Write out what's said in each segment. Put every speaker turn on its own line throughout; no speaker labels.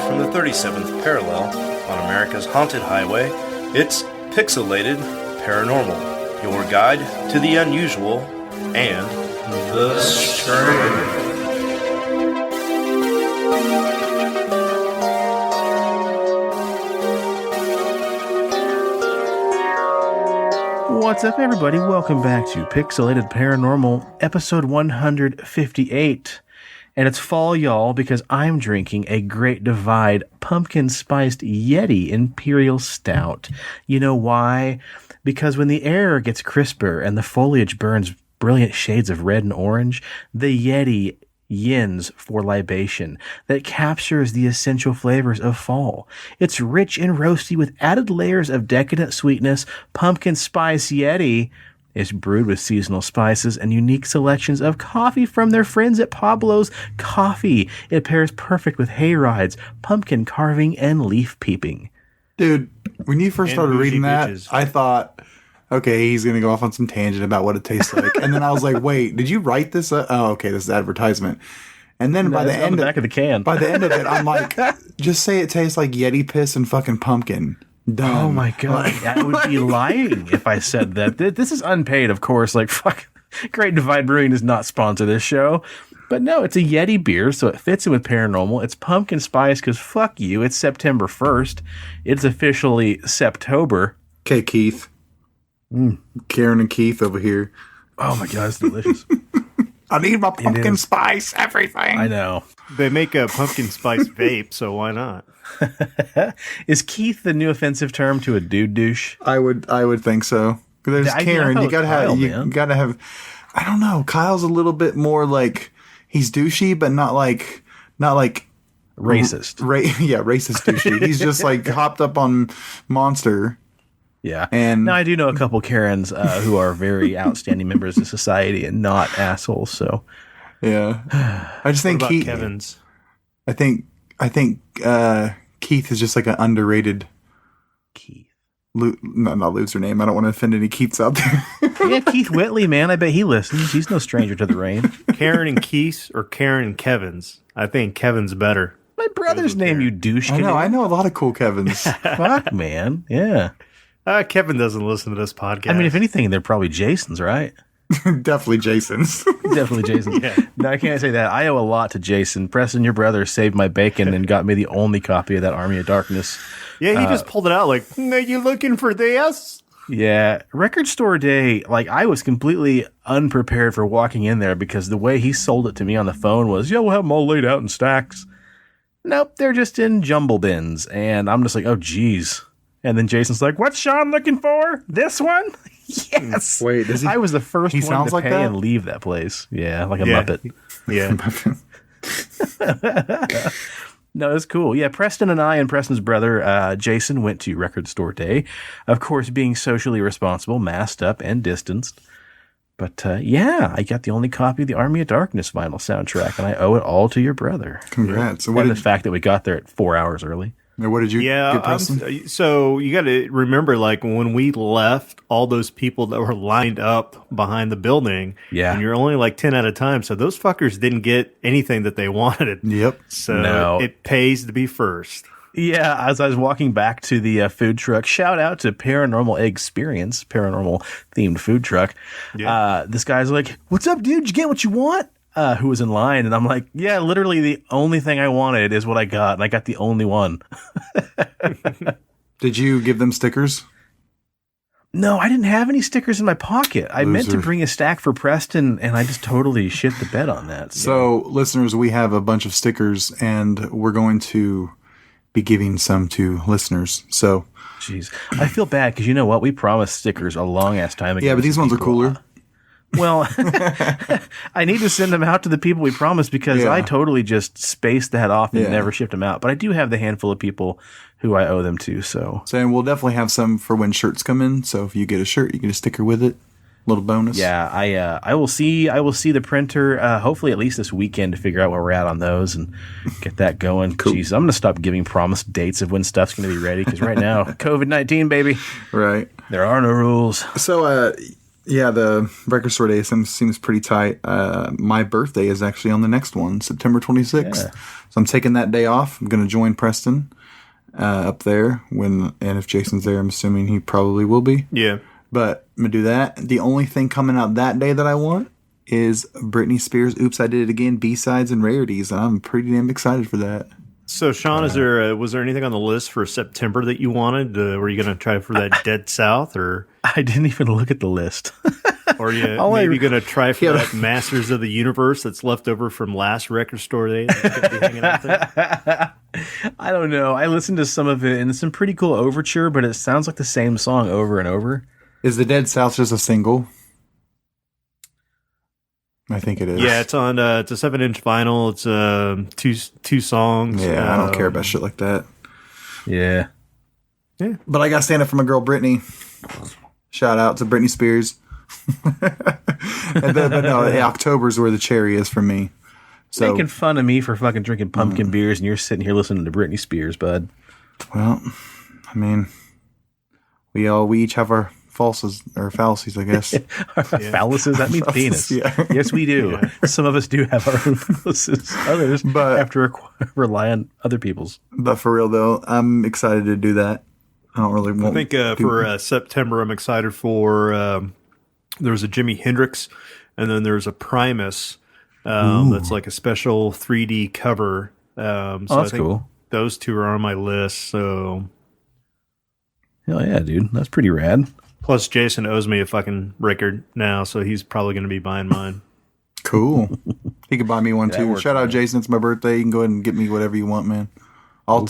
from the 37th parallel on America's haunted highway, it's Pixelated Paranormal, your guide to the unusual and the strange.
What's up, everybody? Welcome back to Pixelated Paranormal, episode 158. And it's fall, y'all, because I'm drinking a Great Divide pumpkin-spiced Yeti Imperial Stout. You know why? Because when the air gets crisper and the foliage burns brilliant shades of red and orange, the Yeti yins for libation that captures the essential flavors of fall. It's rich and roasty with added layers of decadent sweetness. Pumpkin Spice Yeti is brewed with seasonal spices and unique selections of coffee from their friends at Pablo's Coffee. It pairs perfect with hay rides, pumpkin carving, and leaf peeping.
Dude, when you first started reading that, I thought, okay, he's going to go off on some tangent about what it tastes like. And then I was like, wait, did you write this? Oh, okay, this is advertisement. And then by the end
back of the can.
By the end of it, I'm like, just say it tastes like Yeti piss and fucking pumpkin. Done.
Oh my God. I would be lying if I said that. This is unpaid, of course. Like, fuck. Great Divide Brewing does not sponsor this show. But no, it's a Yeti beer, so it fits in with Paranormal. It's pumpkin spice because fuck you. It's September 1st. It's officially Septober.
Okay, Keith. Karen and Keith over here.
Oh my God, it's delicious.
I need my pumpkin spice, everything.
I know.
They make a pumpkin spice vape, so why not?
Is Keith the new offensive term to a dude douche?
I would think so. There's Karen. You gotta have. I don't know. Kyle's a little bit more like he's douchey, but not like
racist.
Racist douchey. He's just like hopped up on Monster.
Yeah.
And
now I do know a couple Karens who are very outstanding members of society and not assholes. So
yeah, I just think Keith.
Kevin's.
I think Keith is just like an underrated
Keith.
Not loser name. I don't want to offend any Keiths out there.
Yeah, Keith Whitley, man. I bet he listens. He's no stranger to the rain.
Karen and Keith or Karen and Kevin's? I think Kevin's better.
My brother's name, you douche.
I know a lot of cool Kevins.
Fuck, man. Yeah.
Kevin doesn't listen to this podcast.
I mean, if anything, they're probably Jason's, right?
Definitely Jason's.
Definitely Jason's. Yeah. No, I can't say that. I owe a lot to Jason. Preston, your brother, saved my bacon and got me the only copy of that Army of Darkness.
Yeah, he just pulled it out like, are you looking for this?
Yeah. Record store day, like, I was completely unprepared for walking in there because the way he sold it to me on the phone was, yeah, we'll have them all laid out in stacks. Nope, they're just in jumble bins. And I'm just like, oh, geez. And then Jason's like, what's Sean looking for? This one? Yes.
Wait, does he?
I was the first one to
like
pay
that?
and leave that place. Yeah, like a Muppet.
Yeah.
No, it's cool. Yeah, Preston and I and Preston's brother, Jason, went to record store day. Of course, being socially responsible, masked up, and distanced. But yeah, I got the only copy of the Army of Darkness vinyl soundtrack, and I owe it all to your brother.
Congrats.
Yeah. And the fact that we got there at 4 hours early.
What did you get, Preston?
So you got to remember, like, when we left, all those people that were lined up behind the building, and you're only like 10 at a time, so those fuckers didn't get anything that they wanted.
Yep.
So it pays to be first.
Yeah, as I was walking back to the food truck, shout out to Paranormal Experience, paranormal themed food truck. Yeah. This guy's like, what's up, dude? Did you get what you want? Who was in line, and I'm like, yeah, literally the only thing I wanted is what I got, and I got the only one.
Did you give them stickers?
No, I didn't have any stickers in my pocket. I meant to bring a stack for Preston, and I just totally shit the bed on that.
So, listeners, we have a bunch of stickers, and we're going to be giving some to listeners. So,
jeez, I feel bad because you know what? We promised stickers a long ass time ago.
Yeah, but these ones are cooler.
Well, I need to send them out to the people we promised because I totally just spaced that off and never shipped them out. But I do have the handful of people who I owe them to. So
and we'll definitely have some for when shirts come in. So if you get a shirt, you get a sticker with it. Little bonus.
Yeah, I will see the printer hopefully at least this weekend to figure out where we're at on those and get that going.
Cool.
Jeez, I'm gonna stop giving promised dates of when stuff's gonna be ready because right now COVID-19, baby.
Right.
There are no rules.
So Yeah, the record store day seems pretty tight. My birthday is actually on the next one, September 26th. Yeah. So I'm taking that day off. I'm going to join Preston up there and if Jason's there, I'm assuming he probably will be.
Yeah.
But I'm going to do that. The only thing coming out that day that I want is Britney Spears' Oops, I Did It Again, B-sides and rarities. And I'm pretty damn excited for that.
So, Sean, was there anything on the list for September that you wanted? Were you going to try for that Dead South? Or
I didn't even look at the list.
Or you maybe going to try for that Masters of the Universe that's left over from last record store day that's going to be hanging out there?
I don't know. I listened to some of it, and it's some pretty cool overture, but it sounds like the same song over and over.
Is the Dead South just a single? I think it is.
Yeah, it's on. It's a 7-inch vinyl. It's two songs.
Yeah, I don't care about shit like that.
Yeah.
But I got to stand up for my girl Britney. Shout out to Britney Spears. But no, October's where the cherry is for me. So
making fun of me for fucking drinking pumpkin beers, and you're sitting here listening to Britney Spears, bud.
Well, I mean, we each have our fallacies, I guess.
Fallacies? That means penis. Yeah. Yes, we do. Yeah. Some of us do have our own fallacies. Others have to rely on other people's.
But for real, though, I'm excited to do that. I don't really want.
I think for September, I'm excited for. There's a Jimi Hendrix, and then there's a Primus. That's like a special 3D cover. So
that's
I think
cool.
Those two are on my list. So,
hell yeah, dude, that's pretty rad.
Plus, Jason owes me a fucking record now, so he's probably going to be buying mine.
Cool. He could buy me one too. Shout out, Jason. It's my birthday. You can go ahead and get me whatever you want, man. I'll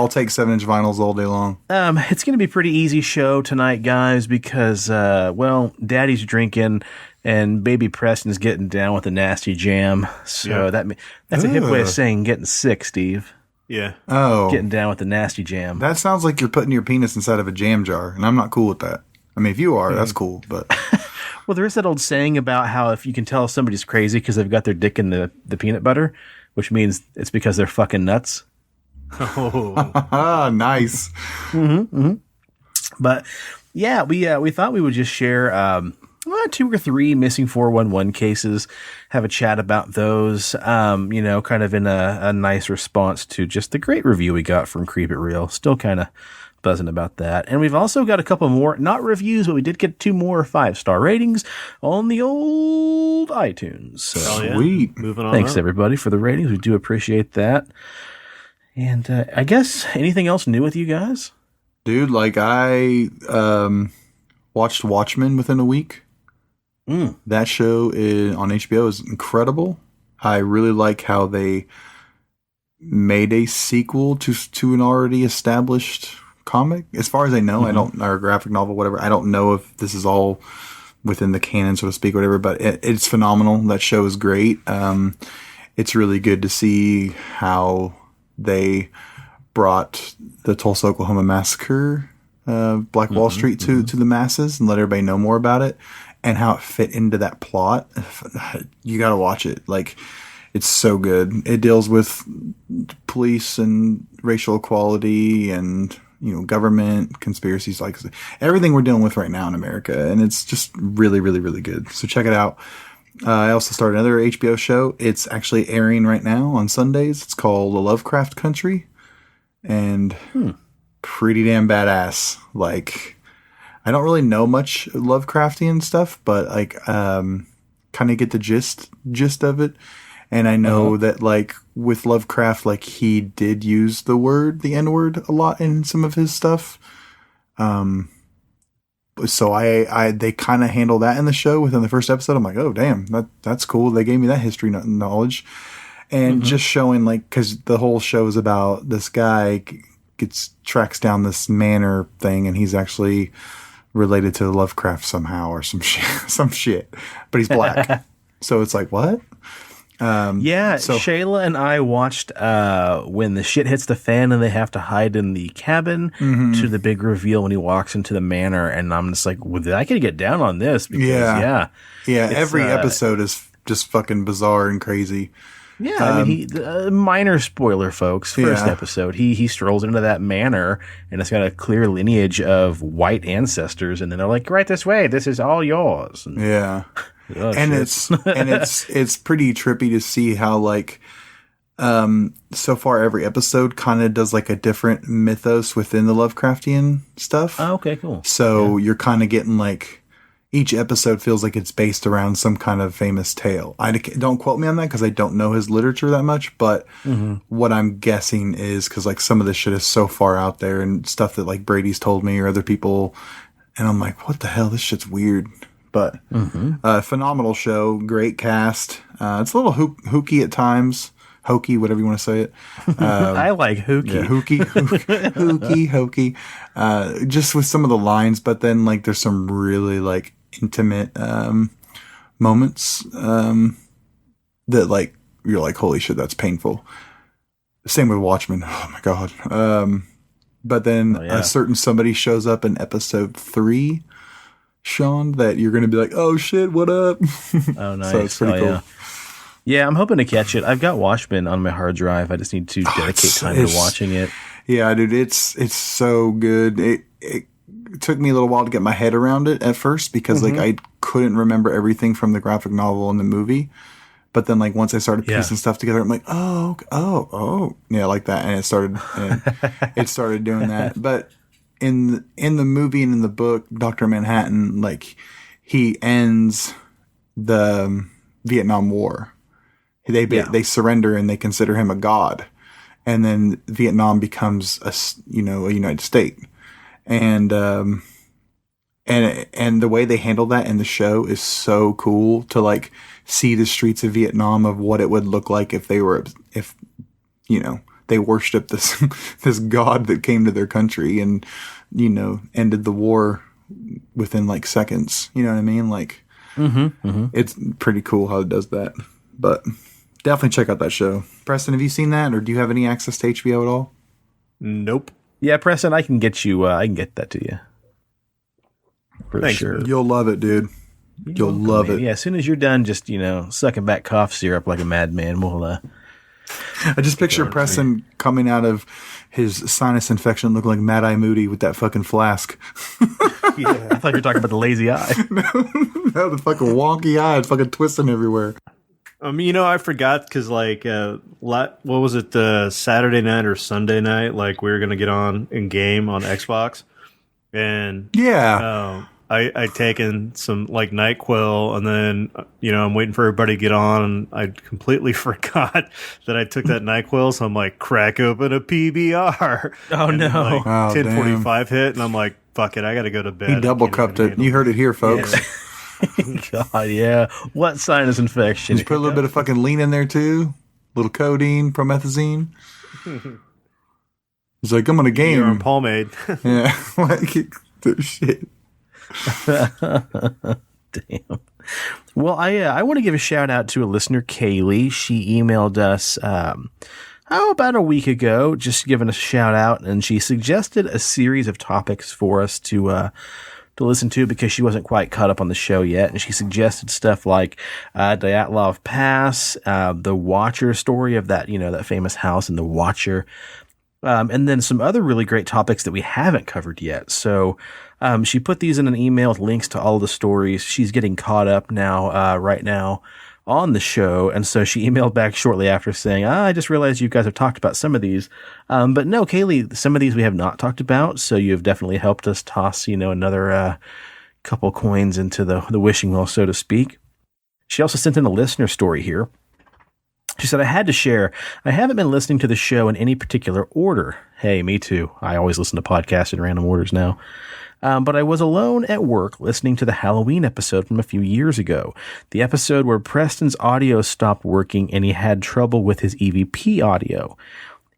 take 7-inch vinyls all day long.
It's going to be a pretty easy show tonight, guys, because Daddy's drinking and baby Preston's getting down with the nasty jam. So that's a hip way of saying getting sick, Steve.
Yeah.
Oh.
Getting down with the nasty jam.
That sounds like you're putting your penis inside of a jam jar, and I'm not cool with that. I mean, if you are, that's cool, but...
Well, there is that old saying about how if you can tell somebody's crazy because they've got their dick in the peanut butter, which means it's because they're fucking nuts.
Oh. Nice.
Mm-hmm. But, yeah, we thought we would just share 2 or 3 missing 411 cases, have a chat about those, kind of in a nice response to just the great review we got from Creep It Real. Still kind of buzzing about that. And we've also got a couple more, not reviews, but we did get 2 more 5-star ratings on the old iTunes. So,
sweet.
Moving on.
Thanks, everybody, for the ratings. We do appreciate that. And I guess anything else new with you guys?
Dude, I watched Watchmen within a week. That show on HBO is incredible. I really like how they made a sequel to an already established comic. As far as I know, or a graphic novel, whatever. I don't know if this is all within the canon, so to speak, or whatever, but it's phenomenal. That show is great. It's really good to see how they brought the Tulsa, Oklahoma massacre, Black Wall Street to the masses and let everybody know more about it and how it fit into that plot. You got to watch it. It's so good. It deals with police and racial equality and, government conspiracies, everything we're dealing with right now in America. And it's just really, really, really good. So check it out. I also started another HBO show. It's actually airing right now on Sundays. It's called The Lovecraft Country. And pretty damn badass. I don't really know much Lovecraftian stuff, but kind of get the gist of it. And I know that with Lovecraft, he did use the N-word a lot in some of his stuff. So they kind of handle that in the show within the first episode. I'm like, oh damn, that's cool. They gave me that history knowledge, and just showing because the whole show is about this guy tracks down this manor thing, and he's actually related to Lovecraft somehow or some shit, but he's black. So it's what?
Shayla and I watched when the shit hits the fan and they have to hide in the cabin to the big reveal when he walks into the manor, and I'm just like, well, I could get down on this because every episode is just fucking bizarre and crazy. Yeah, I mean, minor spoiler, folks. First episode, he strolls into that manor, and it's got a clear lineage of white ancestors, and then they're like, "Right this way. This is all yours." And,
and it's pretty trippy to see how like so far every episode kind of does like a different mythos within the Lovecraftian stuff.
Oh, okay, cool.
So you're kind of getting like. Each episode feels like it's based around some kind of famous tale. Don't quote me on that because I don't know his literature that much, but what I'm guessing is because like some of this shit is so far out there and stuff that like Brady's told me or other people, and I'm like, what the hell? This shit's weird. But phenomenal show, great cast. It's a little hooky at times. Hokey, whatever you want to say it.
I like hooky.
Yeah, hokey. Just with some of the lines, but then like there's some really like intimate moments that like you're like, holy shit, that's painful. Same with Watchmen. Oh my god. But then a certain somebody shows up in episode 3, Sean, that you're gonna be like, oh shit, what up?
Oh nice.
So it's pretty cool.
Yeah, I'm hoping to catch it. I've got Watchmen on my hard drive. I just need to dedicate time to watching it.
Yeah, dude, it's so good. It took me a little while to get my head around it at first because like I couldn't remember everything from the graphic novel and the movie. But then like once I started piecing stuff together, I'm like, oh, yeah, like that, and it started doing that. But in the movie and in the book, Dr. Manhattan, like he ends the Vietnam War. They surrender and they consider him a god, and then Vietnam becomes a United State, and the way they handle that in the show is so cool to like see the streets of Vietnam of what it would look like if they worshipped this god that came to their country and ended the war within like seconds. You know what I mean? Like it's pretty cool how it does that, but. Definitely check out that show. Preston, have you seen that, or do you have any access to HBO at all?
Nope.
Yeah, Preston, I can get you. I can get that to you. For sure.
You'll love it, dude. You'll love it.
Yeah, as soon as you're done, just sucking back cough syrup like a madman. We'll.
I just picture Preston coming out of his sinus infection looking like Mad Eye Moody with that fucking flask.
Yeah, I thought you were talking about the lazy eye.
No, the fucking wonky eye, it's fucking twisting everywhere.
I forgot because, like, what was it, Saturday night or Sunday night? Like, we were going to get on in game on Xbox. And, I taken some, like, NyQuil, and then, I'm waiting for everybody to get on, and I completely forgot that I took that NyQuil, so I'm like, crack open a PBR.
Oh, and no.
Then, like, 10:45 hit, and I'm like, fuck it, I got to go to bed.
He double cupped it. You heard it here, folks.
Yeah. God, yeah. What sinus infection?
Just put a little bit of fucking lean in there too. A little codeine, promethazine. He's like, I'm on a game.
You're on pomade.
Yeah. Shit.
Damn. Well, I want to give a shout out to a listener, Kaylee. She emailed us about a week ago, just giving us a shout out, and she suggested a series of topics for us to listen to because she wasn't quite caught up on the show yet. And she suggested stuff like Dyatlov Pass, the Watcher story of that, that famous house in the Watcher, and then some other really great topics that we haven't covered yet. So she put these in an email with links to all the stories. She's getting caught up now, right now on the show. And so she emailed back shortly after saying, I just realized you guys have talked about some of these. But no, Kaylee, some of these we have not talked about. So you've definitely helped us toss, another couple coins into the wishing well, so to speak. She also sent in a listener story here. She said, I had to share, I haven't been listening to the show in any particular order. Hey, me too. I always listen to podcasts in random orders now. But I was alone at work listening to the Halloween episode from a few years ago. The episode where Preston's audio stopped working and he had trouble with his EVP audio.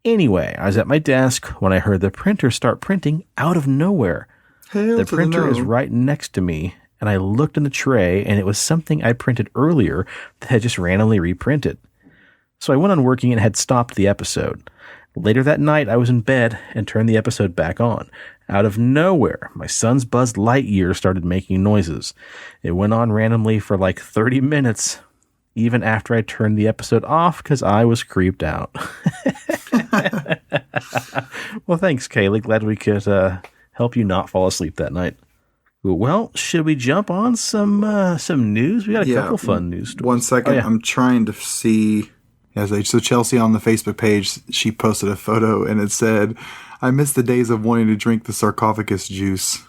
Anyway, I was at my desk when I heard the printer start printing out of nowhere. The printer is right next to me, and I looked in the tray, and it was something I printed earlier that had just randomly reprinted. So I went on working and had stopped the episode. Later that night, I was in bed and turned the episode back on. Out of nowhere, my son's Buzz Lightyear started making noises. It went on randomly for like 30 minutes. even after I turned the episode off because I was creeped out. Well, thanks, Kaylee. Glad we could help you not fall asleep that night. Well, should we jump on some news? We got a couple fun news stories.
1 second. I'm trying to see. So Chelsea on the Facebook page, she posted a photo and it said, "I miss the days of wanting to drink the sarcophagus juice."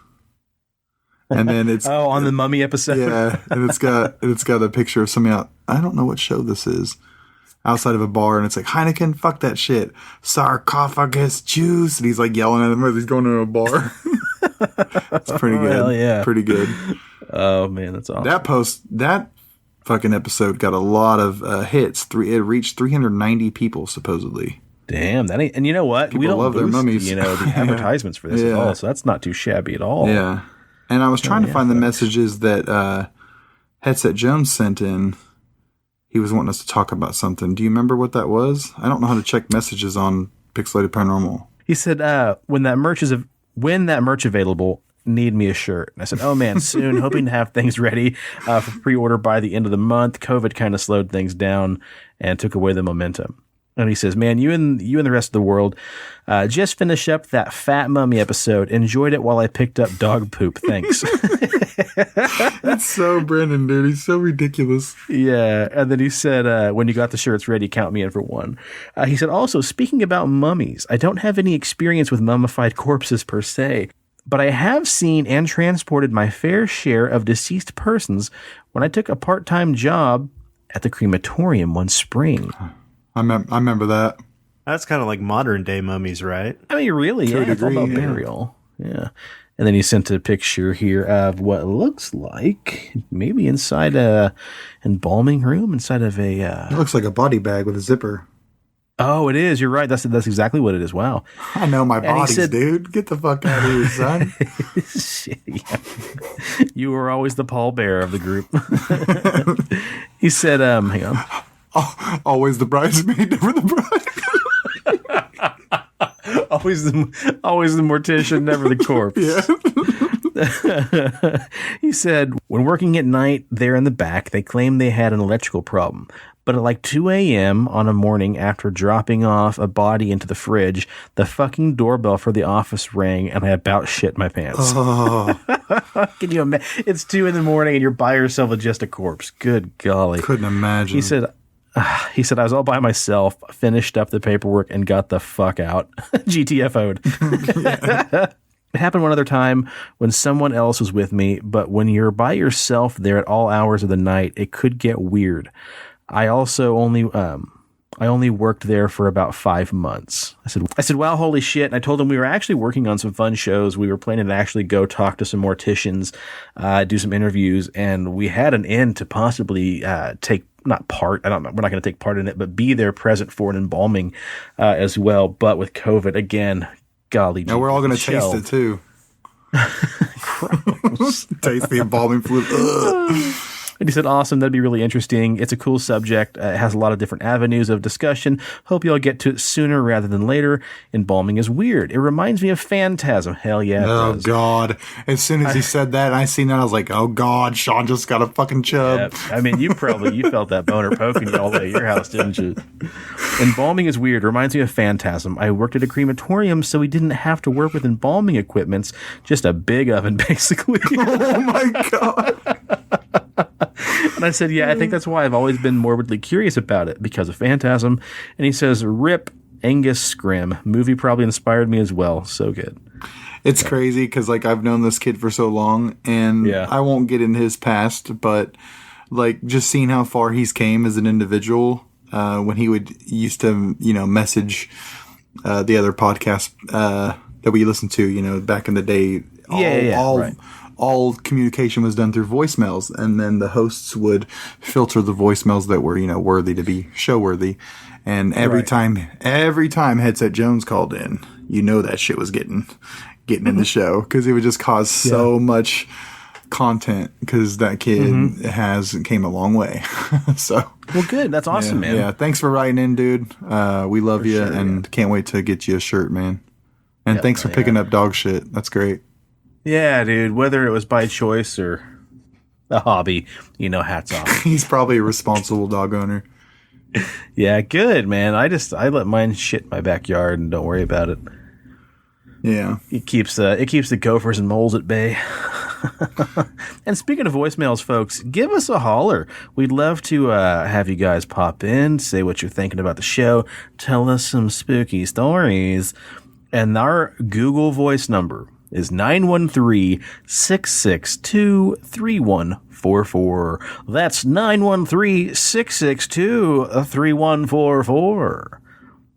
And then it's
on the Mummy episode.
Yeah, and it's got a picture of something out. I don't know what show this is. Outside of a bar, and it's like, "Heineken, fuck that shit. Sarcophagus juice." And he's like yelling at him as he's going to a bar. It's pretty good.
Hell yeah.
Pretty good.
Oh man, that's awesome.
That fucking episode got a lot of hits. It reached 390 people supposedly.
Damn, that ain't. And you know what?
People
we don't
love their mummies.
The advertisements for this at all, so that's not too shabby at all.
Yeah. And I was trying to find the messages that Headset Jones sent in. He was wanting us to talk about something. Do you remember what that was? I don't know how to check messages on Pixelated Paranormal.
He said, when that merch available, need me a shirt. And I said, oh man, soon. Hoping to have things ready for pre-order by the end of the month. COVID kind of slowed things down and took away the momentum. And he says, man, you and the rest of the world just finished up that Fat Mummy episode. Enjoyed it while I picked up dog poop. Thanks.
That's so Brandon, dude. He's so ridiculous.
Yeah. And then he said, when you got the shirts ready, count me in for one. He said, also, speaking about mummies, I don't have any experience with mummified corpses per se, but I have seen and transported my fair share of deceased persons when I took a part-time job at the crematorium one spring.
I remember that.
That's kind of like modern day mummies, right?
I mean, really, yeah. It's all about burial. Yeah. And then he sent a picture here of what looks like maybe inside a embalming room, inside of a...
It looks like a body bag with a zipper.
Oh, it is. You're right. That's exactly what it is. Wow.
I know my bodies, dude. Get the fuck out of here, son.
Shit, yeah. You were always the pallbearer of the group. He said, hang on.
Always the bridesmaid, never the bride.
always the mortician, never the corpse.
Yeah.
He said, when working at night there in the back, they claimed they had an electrical problem. But at like 2 a.m. on a morning after dropping off a body into the fridge, the fucking doorbell for the office rang and I about shit my pants.
Oh.
Can you imagine? It's 2 a.m. and you're by yourself with just a corpse. Good golly.
Couldn't imagine.
He said, I was all by myself, finished up the paperwork, and got the fuck out. GTFO'd. It happened one other time when someone else was with me, but when you're by yourself there at all hours of the night, it could get weird. I only worked there for about 5 months. I said, wow, holy shit. And I told him we were actually working on some fun shows. We were planning to actually go talk to some morticians, do some interviews, and we had an in to possibly not part. We're not going to take part in it, but be there present for an embalming as well. But with COVID, again, golly.
Now we're all going to taste it too. Taste the embalming fluid.
And he said, awesome, that'd be really interesting. It's a cool subject. It has a lot of different avenues of discussion. Hope you all get to it sooner rather than later. Embalming is weird. It reminds me of Phantasm. Hell yeah.
Oh, God. As soon as he said that, I seen that, I was like, oh, God, Sean just got a fucking chub.
Yeah. I mean, you felt that boner poking you all the way at your house, didn't you? Embalming is weird. Reminds me of Phantasm. I worked at a crematorium, so we didn't have to work with embalming equipments. Just a big oven, basically.
Oh, my God.
And I said, yeah, I think that's why I've always been morbidly curious about it, because of Phantasm. And he says, rip Angus Scrim. Movie probably inspired me as well. So good.
It's crazy because, like, I've known this kid for so long, and I won't get in his past, but, like, just seeing how far he's came as an individual, when he used to, message the other podcast that we listened to, back in the day. All communication was done through voicemails, and then the hosts would filter the voicemails that were, worthy to be show worthy. And every time Headset Jones called in, that shit was getting in the show, because it would just cause so much content, because that kid came a long way. So
well, good. That's awesome, man.
Yeah, thanks for writing in, dude. We love you, and can't wait to get you a shirt, man. And thanks for picking up dog shit. That's great.
Yeah, dude, whether it was by choice or a hobby. Hats off.
He's probably a responsible dog owner.
Yeah, good, man. I let mine shit in my backyard and don't worry about it.
Yeah.
It keeps the gophers and moles at bay. And speaking of voicemails, folks, give us a holler. We'd love to have you guys pop in, say what you're thinking about the show, tell us some spooky stories. And our Google Voice number is 913-662-3144. That's 913-662-3144.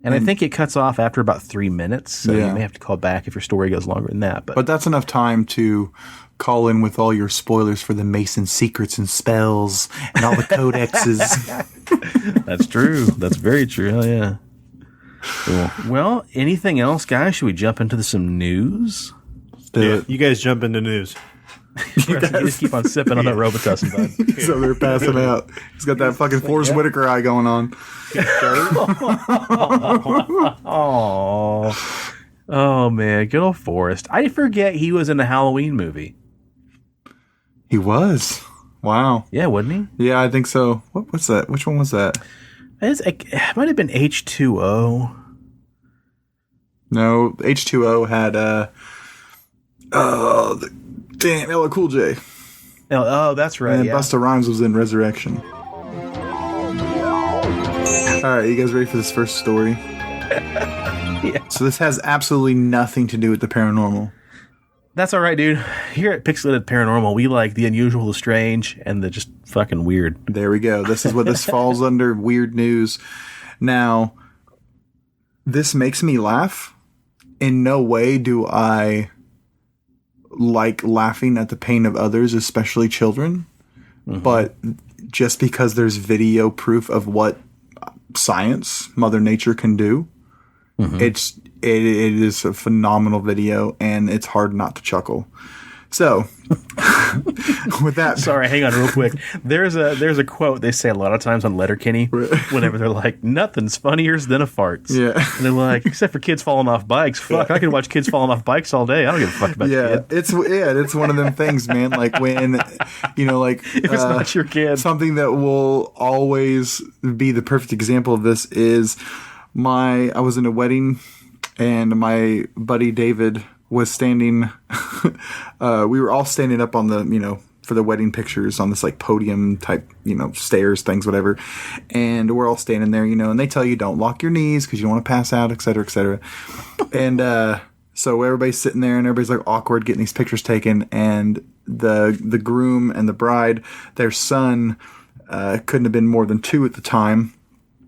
And I think it cuts off after about 3 minutes, so you may have to call back if your story goes longer than that.
But that's enough time to call in with all your spoilers for the Mason secrets and spells and all the codexes.
That's true. That's very true. Hell yeah. Cool. Well, anything else, guys? Should we jump into some news?
Yeah, you guys jump into news.
You just keep on sipping on that Robitussin, bud.
He's over there passing out. He's got that fucking Forrest Whitaker eye going on.
Oh, man. Good old Forrest. I forget he was in a Halloween movie.
He was. Wow.
Yeah, wasn't
he? Yeah, I think so. What's that? Which one was that?
It might have been H2O.
No, H2O had damn, LL Cool J.
Oh, that's right.
And Busta Rhymes was in Resurrection. All right, you guys ready for this first story?
Yeah.
So this has absolutely nothing to do with the paranormal.
That's all right, dude. Here at Pixelated Paranormal, we like the unusual, the strange, and the just fucking weird.
There we go. This is what this falls under, weird news. Now, this makes me laugh. In no way do I like laughing at the pain of others, especially children. Mm-hmm. But just because there's video proof of what science, Mother Nature can do, mm-hmm. It is a phenomenal video, and it's hard not to chuckle. So, with that,
sorry, hang on real quick. There's a quote they say a lot of times on Letterkenny whenever they're like, "Nothing's funnier than a fart."
Yeah,
and they're like, except for kids falling off bikes. Fuck, I can watch kids falling off bikes all day. I don't give a fuck about kid.
It's one of them things, man. Like when if
it's not your kid,
something that will always be the perfect example of this is I was in a wedding, and my buddy David was standing, we were all standing up on the, for the wedding pictures on this like podium type, stairs, things, whatever. And we're all standing there, and they tell you don't lock your knees because you don't want to pass out, et cetera, et cetera. And so everybody's sitting there and everybody's like awkward getting these pictures taken. And the groom and the bride, their son couldn't have been more than 2 at the time.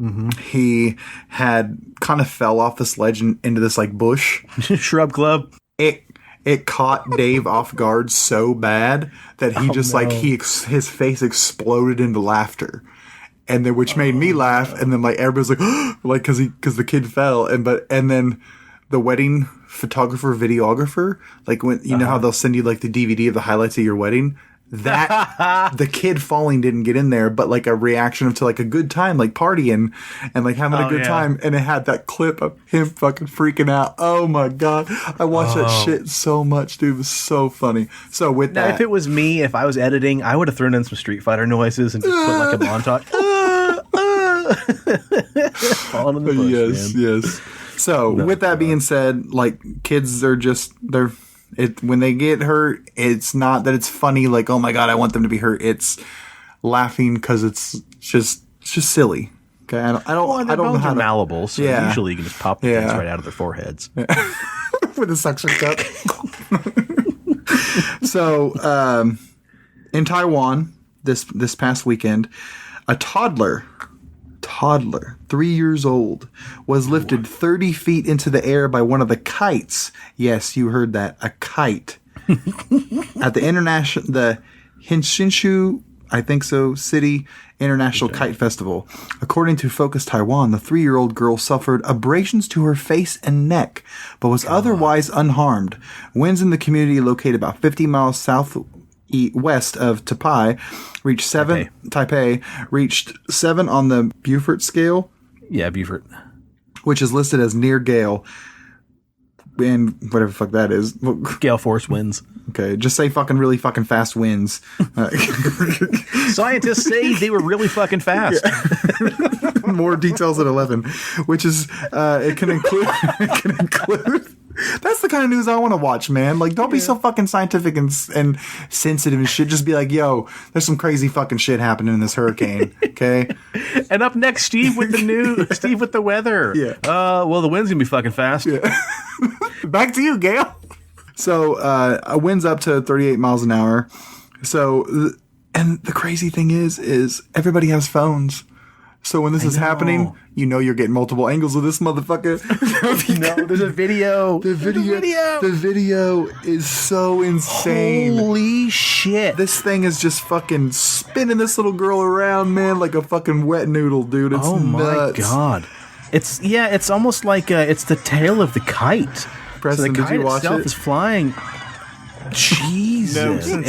Mm-hmm. He had kind of fell off this ledge into this like bush.
Shrub club.
It caught Dave off guard so bad that he his face exploded into laughter, and then which made me laugh, and then like everybody's like like because the kid fell, and then the wedding photographer videographer, like when know how they'll send you like the DVD of the highlights of your wedding. That the kid falling didn't get in there, but like a reaction to like a good time, like partying and like having a good time, and it had that clip of him fucking freaking out. Oh my god, I watched that shit so much, dude. It was so funny. So with that,
if it was me, if I was editing, I would have thrown in some Street Fighter noises and just put like a montage. Falling in the bush,
yes. So with that being said, like kids are when they get hurt, it's not that it's funny, like, oh my god, I want them to be hurt. It's laughing because it's just silly. Okay, I don't know how
malleable, so usually you can just pop the things right out of their foreheads
with a suction cup. So, in Taiwan, this past weekend, a toddler, 3 years old, was lifted 30 feet into the air by one of the kites. Yes, you heard that. A kite. At the Hinshinshu, I think so, City International Kite Festival. According to Focus Taiwan, the 3-year-old girl suffered abrasions to her face and neck, but was otherwise unharmed. Winds in the community located about 50 miles west of Taipei reached 7 on the Beaufort scale.
Yeah, Beaufort,
which is listed as near gale. and whatever the fuck that is.
Gale force winds.
Okay, just say fucking really fucking fast winds.
Scientists say they were really fucking fast.
Yeah. More details at 11, which is it can include. That's the kind of news I want to watch, man. Like, don't be so fucking scientific and sensitive and shit. Just be like, yo, there's some crazy fucking shit happening in this hurricane. Okay.
And up next, Steve with the news. Steve with the weather.
Yeah.
Well, the wind's gonna be fucking fast.
Yeah. Back to you, Gail. So, a wind's up to 38 miles an hour. So, and the crazy thing is everybody has phones. So when this is happening, you know you're getting multiple angles of this motherfucker.
No, there's a video.
The video is so insane.
Holy shit.
This thing is just fucking spinning this little girl around, man, like a fucking wet noodle, dude. It's nuts.
My God. It's almost like it's the tail of the kite.
Preston,
so the kite
did you watch
itself
it?
is flying. Jesus.
No, since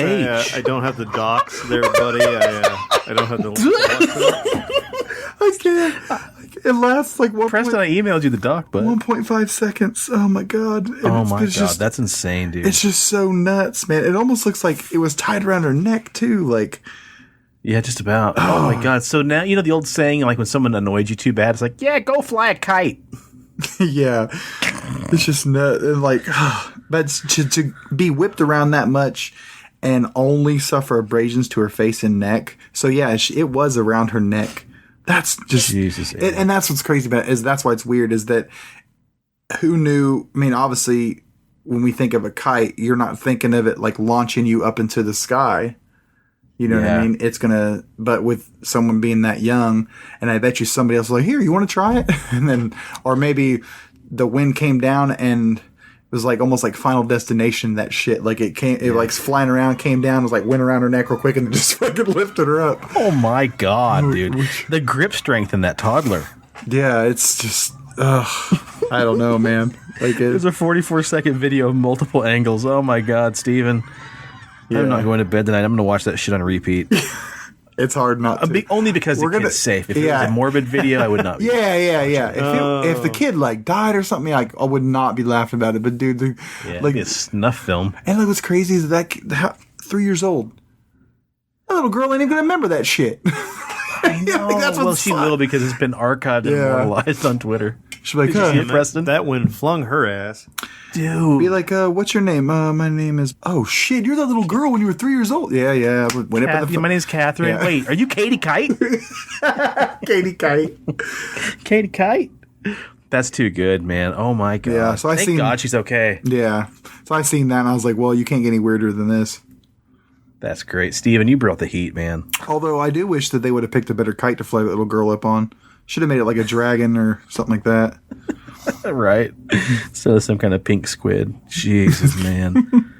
I don't have the docs there, buddy. I don't have the.
I can't. It lasts like one.
Preston, I emailed you the doc, but
1.5 seconds. Oh my God.
That's insane, dude.
It's just so nuts, man. It almost looks like it was tied around her neck too, like.
Yeah, just about. Oh my God. So now, you know the old saying, like when someone annoyed you too bad, it's like, yeah, go fly a kite.
Yeah. It's just nuts. And like, but to be whipped around that much and only suffer abrasions to her face and neck. So yeah, it was around her neck. That's just,
Jesus.
And that's what's crazy about it, is that's why it's weird, is that who knew? I mean, obviously, when we think of a kite, you're not thinking of it like launching you up into the sky. You know what I mean? It's gonna, but with someone being that young, and I bet you somebody else was like, here, you want to try it? And then, or maybe the wind came down and it was like almost like Final Destination, that shit. Like it like flying around, came down, was like went around her neck real quick and just fucking lifted her up.
Oh my God, dude. The grip strength in that toddler.
Yeah, it's just, I don't know, man. Like
There's a 44-second video of multiple angles. Oh my God, Steven. Yeah. I'm not going to bed tonight. I'm going to watch that shit on repeat.
It's hard not to.
Only because the kid's safe. If it was a morbid video, I would not be.
Yeah. If the kid like died or something, I would not be laughing about it. But dude,
like a snuff film.
And like what's crazy is that 3 years old, that little girl ain't even gonna remember that shit.
I know. She's little because it's been archived and immortalized on Twitter.
She's like,
Did you see it, Preston?
That one flung her ass.
Dude.
Be like, what's your name? My name is... Oh, shit, you're that little girl when you were 3 years old. Yeah.
My name's Catherine. Yeah. Wait, are you Katie Kite?
Katie Kite.
Katie Kite? That's too good, man. Oh, my God.
Yeah, so
Thank God she's okay.
Yeah. So I seen that, and I was like, well, you can't get any weirder than this.
That's great. Steven, you brought the heat, man.
Although I do wish that they would have picked a better kite to fly that little girl up on. Should have made it like a dragon or something like that.
Right. So some kind of pink squid. Jesus, man.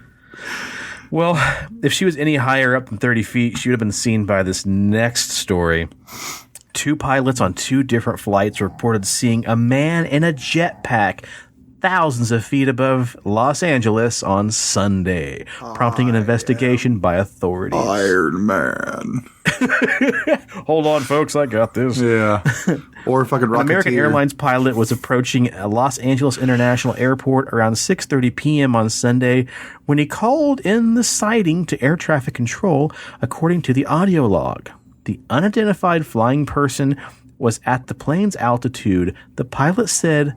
Well, if she was any higher up than 30 feet, she would have been seen by this next story. 2 pilots on 2 different flights reported seeing a man in a jetpack thousands of feet above Los Angeles on Sunday, prompting an investigation by authorities.
Iron Man.
Hold on, folks, I got this.
Yeah. Or fucking Rocketeer.
An American Airlines pilot was approaching Los Angeles International Airport around 6:30 p.m. on Sunday when he called in the sighting to air traffic control, according to the audio log. The unidentified flying person was at the plane's altitude, the pilot said,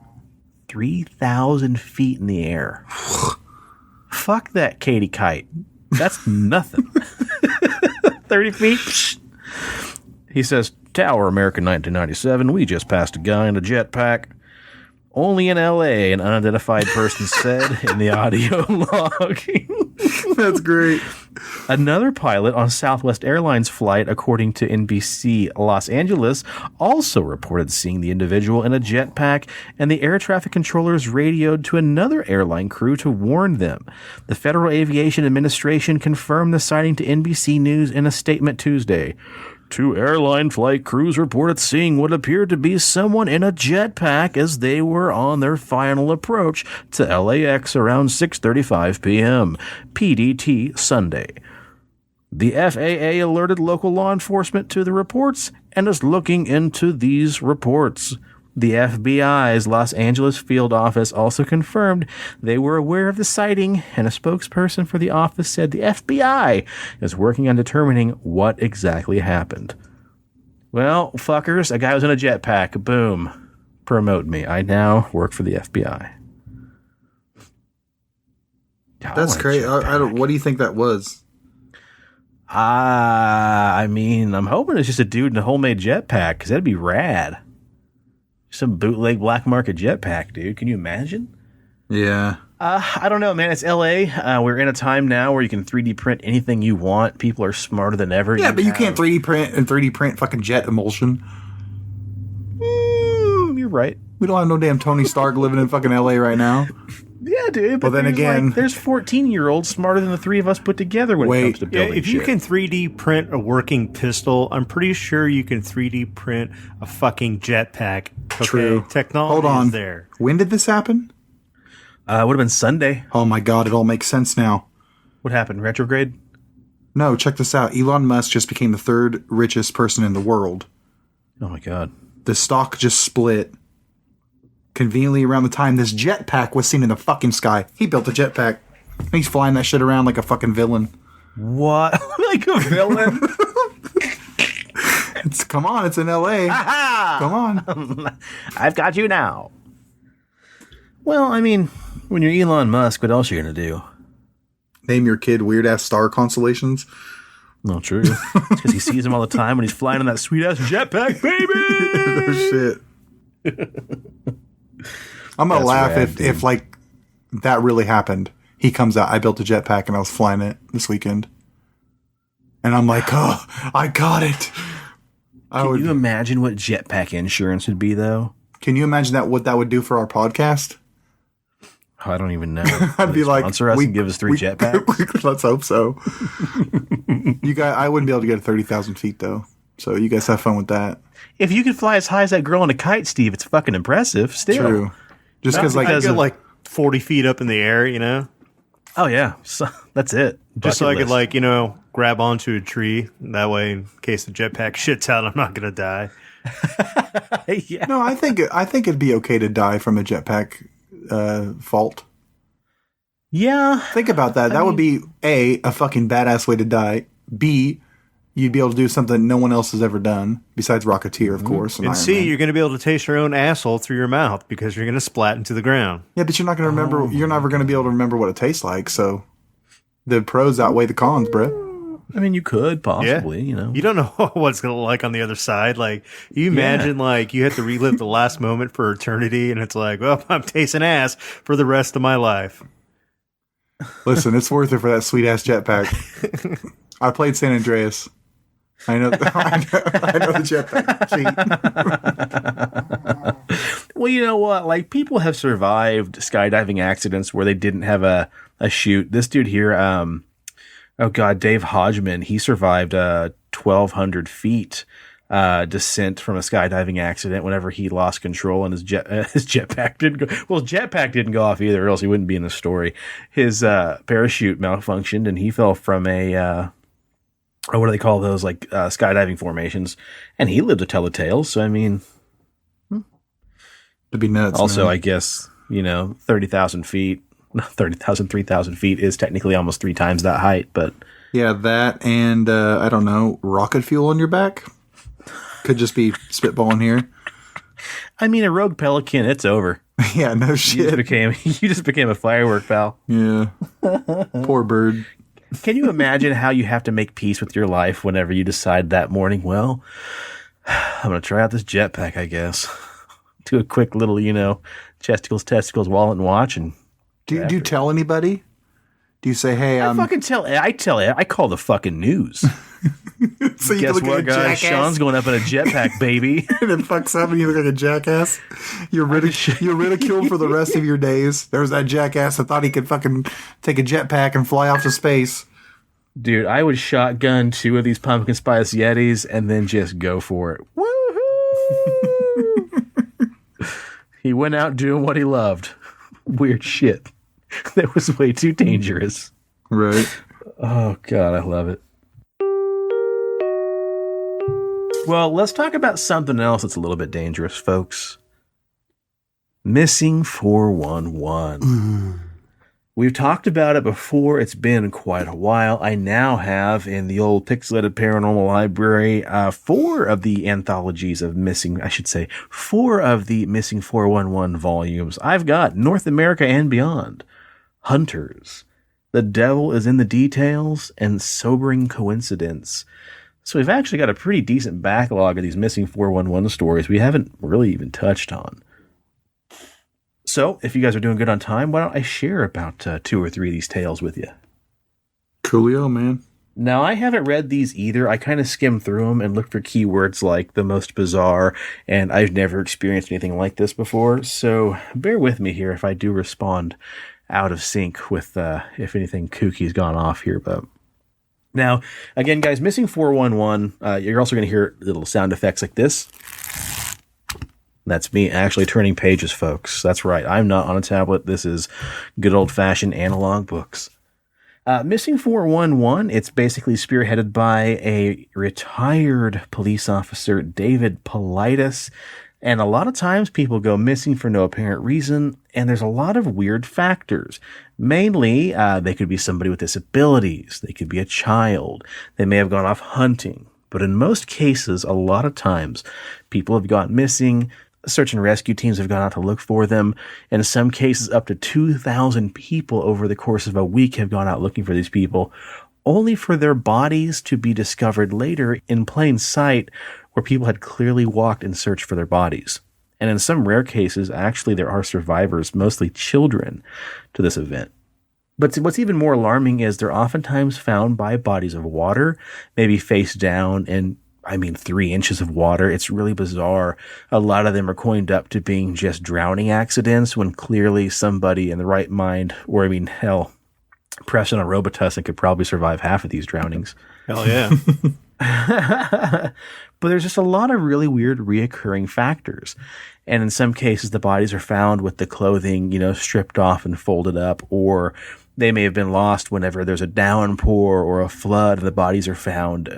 3,000 feet in the air. Fuck that Katie Kite. That's nothing. 30 feet. He says, Tower, American 1997. We just passed a guy in a jetpack. Only in L.A., an unidentified person said in the audio log.
That's great.
Another pilot on Southwest Airlines flight, according to NBC Los Angeles, also reported seeing the individual in a jetpack, and the air traffic controllers radioed to another airline crew to warn them. The Federal Aviation Administration confirmed the sighting to NBC News in a statement Tuesday. 2 airline flight crews reported seeing what appeared to be someone in a jetpack as they were on their final approach to LAX around 6:35 p.m. PDT Sunday. The FAA alerted local law enforcement to the reports and is looking into these reports. The FBI's Los Angeles field office also confirmed they were aware of the sighting, and a spokesperson for the office said the FBI is working on determining what exactly happened. Well, fuckers, a guy was in a jetpack. Boom. Promote me. I now work for the FBI.
That's crazy. What do you think that was?
I mean, I'm hoping it's just a dude in a homemade jetpack, because that'd be rad. Some bootleg black market jetpack, dude. Can you imagine?
Yeah.
I don't know, man. It's LA. We're in a time now where you can 3D print anything you want. People are smarter than ever.
Yeah, but you can't 3D print fucking jet emulsion.
You're right.
We don't have no damn Tony Stark living in fucking LA right now.
Yeah, dude. But
then again,
there's 14-year-olds smarter than the three of us put together when it comes to building
if you can 3D print a working pistol, I'm pretty sure you can 3D print a fucking jetpack. Okay?
True.
Technology
Hold on.
is there.
When did this happen?
Would have been Sunday.
Oh my God, it all makes sense now.
What happened? Retrograde?
No, check this out. Elon Musk just became the third richest person in the world.
Oh my God.
The stock just split. Conveniently around the time this jetpack was seen in the fucking sky. He built a jetpack. He's flying that shit around like a fucking villain.
What? Like a villain?
Come on, it's in LA. Come on.
I've got you now. Well, I mean, when you're Elon Musk, what else are you going to do?
Name your kid weird-ass star constellations.
No, true. It's because he sees them all the time when he's flying on that sweet-ass jetpack, baby!
No shit. I'm going to laugh if, like, that really happened. He comes out, I built a jetpack and I was flying it this weekend. And I'm like, oh, I got it.
Can you imagine what jetpack insurance would be, though?
Can you imagine what that would do for our podcast?
Oh, I don't even know.
I'd be like,
sponsor us and give us 3 jetpacks.
Let's hope so. You guys, I wouldn't be able to get to 30,000 feet though. So you guys have fun with that.
If you could fly as high as that girl on a kite, Steve, it's fucking impressive. Still,
true. Just because,
I get like 40 feet up in the air, you know.
Oh yeah, so that's it.
Just so I could, like, you know, grab onto a tree. That way, in case the jetpack shits out, I'm not gonna die.
Yeah.
No, I think it'd be okay to die from a jetpack fault.
Yeah.
Think about that. That would be A, a fucking badass way to die. B, you'd be able to do something no one else has ever done, besides Rocketeer, of course.
And C, you're going to be able to taste your own asshole through your mouth because you're going to splat into the ground.
Yeah, but you're not going to remember. You're never going to be able to remember what it tastes like. So the pros outweigh the cons, bro.
I mean, you could possibly, you know.
You don't know what it's going to look like on the other side. Like, you imagine, like, you have to relive the last moment for eternity, and it's like, well, I'm tasting ass for the rest of my life.
Listen, it's worth it for that sweet ass jetpack. I played San Andreas. I know the jetpack.
Well, you know what? Like, people have survived skydiving accidents where they didn't have a chute. This dude here, Dave Hodgman, he survived 1,200 feet descent from a skydiving accident whenever he lost control and his jetpack didn't go. Well, his jetpack didn't go off either, or else he wouldn't be in the story. His parachute malfunctioned and he fell from a what do they call those, like skydiving formations, and he lived to tell the tale. So I mean,
it'd be nuts.
Also,
man.
I guess, you know, 30,000 feet. 3,000 feet is technically almost 3 times that height, but
yeah, that and I don't know, rocket fuel on your back could just be spitballing here.
I mean, a rogue pelican, it's over.
Yeah, no shit.
You just became a firework, pal.
Yeah, poor bird.
Can you imagine how you have to make peace with your life whenever you decide that morning? Well, I'm going to try out this jetpack, I guess. Do a quick little, you know, testicles, wallet, and watch, and.
Do you tell anybody? Do you say, hey,
I call the fucking news.
So
guess what, guys? Sean's going up in a jetpack, baby.
And it fucks up and you look like a jackass. You're ridiculed for the rest of your days. There's that jackass that thought he could fucking take a jetpack and fly off to space.
Dude, I would shotgun 2 of these pumpkin spice Yetis and then just go for it. Woohoo! He went out doing what he loved. Weird shit. That was way too dangerous.
Right.
Oh, God, I love it. Well, let's talk about something else that's a little bit dangerous, folks. Missing 411. We've talked about it before. It's been quite a while. I now have in the old Pixelated Paranormal Library 4 of the anthologies of missing, I should say, 4 of the Missing 411 volumes. I've got North America and Beyond, Hunters, The Devil is in the Details, and Sobering Coincidence. So we've actually got a pretty decent backlog of these Missing 411 stories we haven't really even touched on. So, if you guys are doing good on time, why don't I share about 2 or 3 of these tales with you?
Coolio, man.
Now, I haven't read these either. I kind of skimmed through them and looked for keywords like the most bizarre, and I've never experienced anything like this before, so bear with me here if I do respond out of sync with if anything kooky's gone off here. But now, again, guys, Missing 411, you're also going to hear little sound effects like this. That's me actually turning pages, folks. That's right. I'm not on a tablet. This is good old-fashioned analog books. Missing 411, it's basically spearheaded by a retired police officer, David Paulides. And a lot of times people go missing for no apparent reason, and there's a lot of weird factors. Mainly, they could be somebody with disabilities. They could be a child. They may have gone off hunting. But in most cases, a lot of times, people have gone missing. Search and rescue teams have gone out to look for them. In some cases, up to 2,000 people over the course of a week have gone out looking for these people, only for their bodies to be discovered later in plain sight where people had clearly walked in search for their bodies. And in some rare cases, actually, there are survivors, mostly children, to this event. But what's even more alarming is they're oftentimes found by bodies of water, maybe face down in 3 inches of water. It's really bizarre. A lot of them are coined up to being just drowning accidents when clearly somebody in the right mind, or hell, Preston on Robitussin could probably survive half of these drownings.
Hell yeah.
But there's just a lot of really weird reoccurring factors. And in some cases, the bodies are found with the clothing, stripped off and folded up, or they may have been lost whenever there's a downpour or a flood, and the bodies are found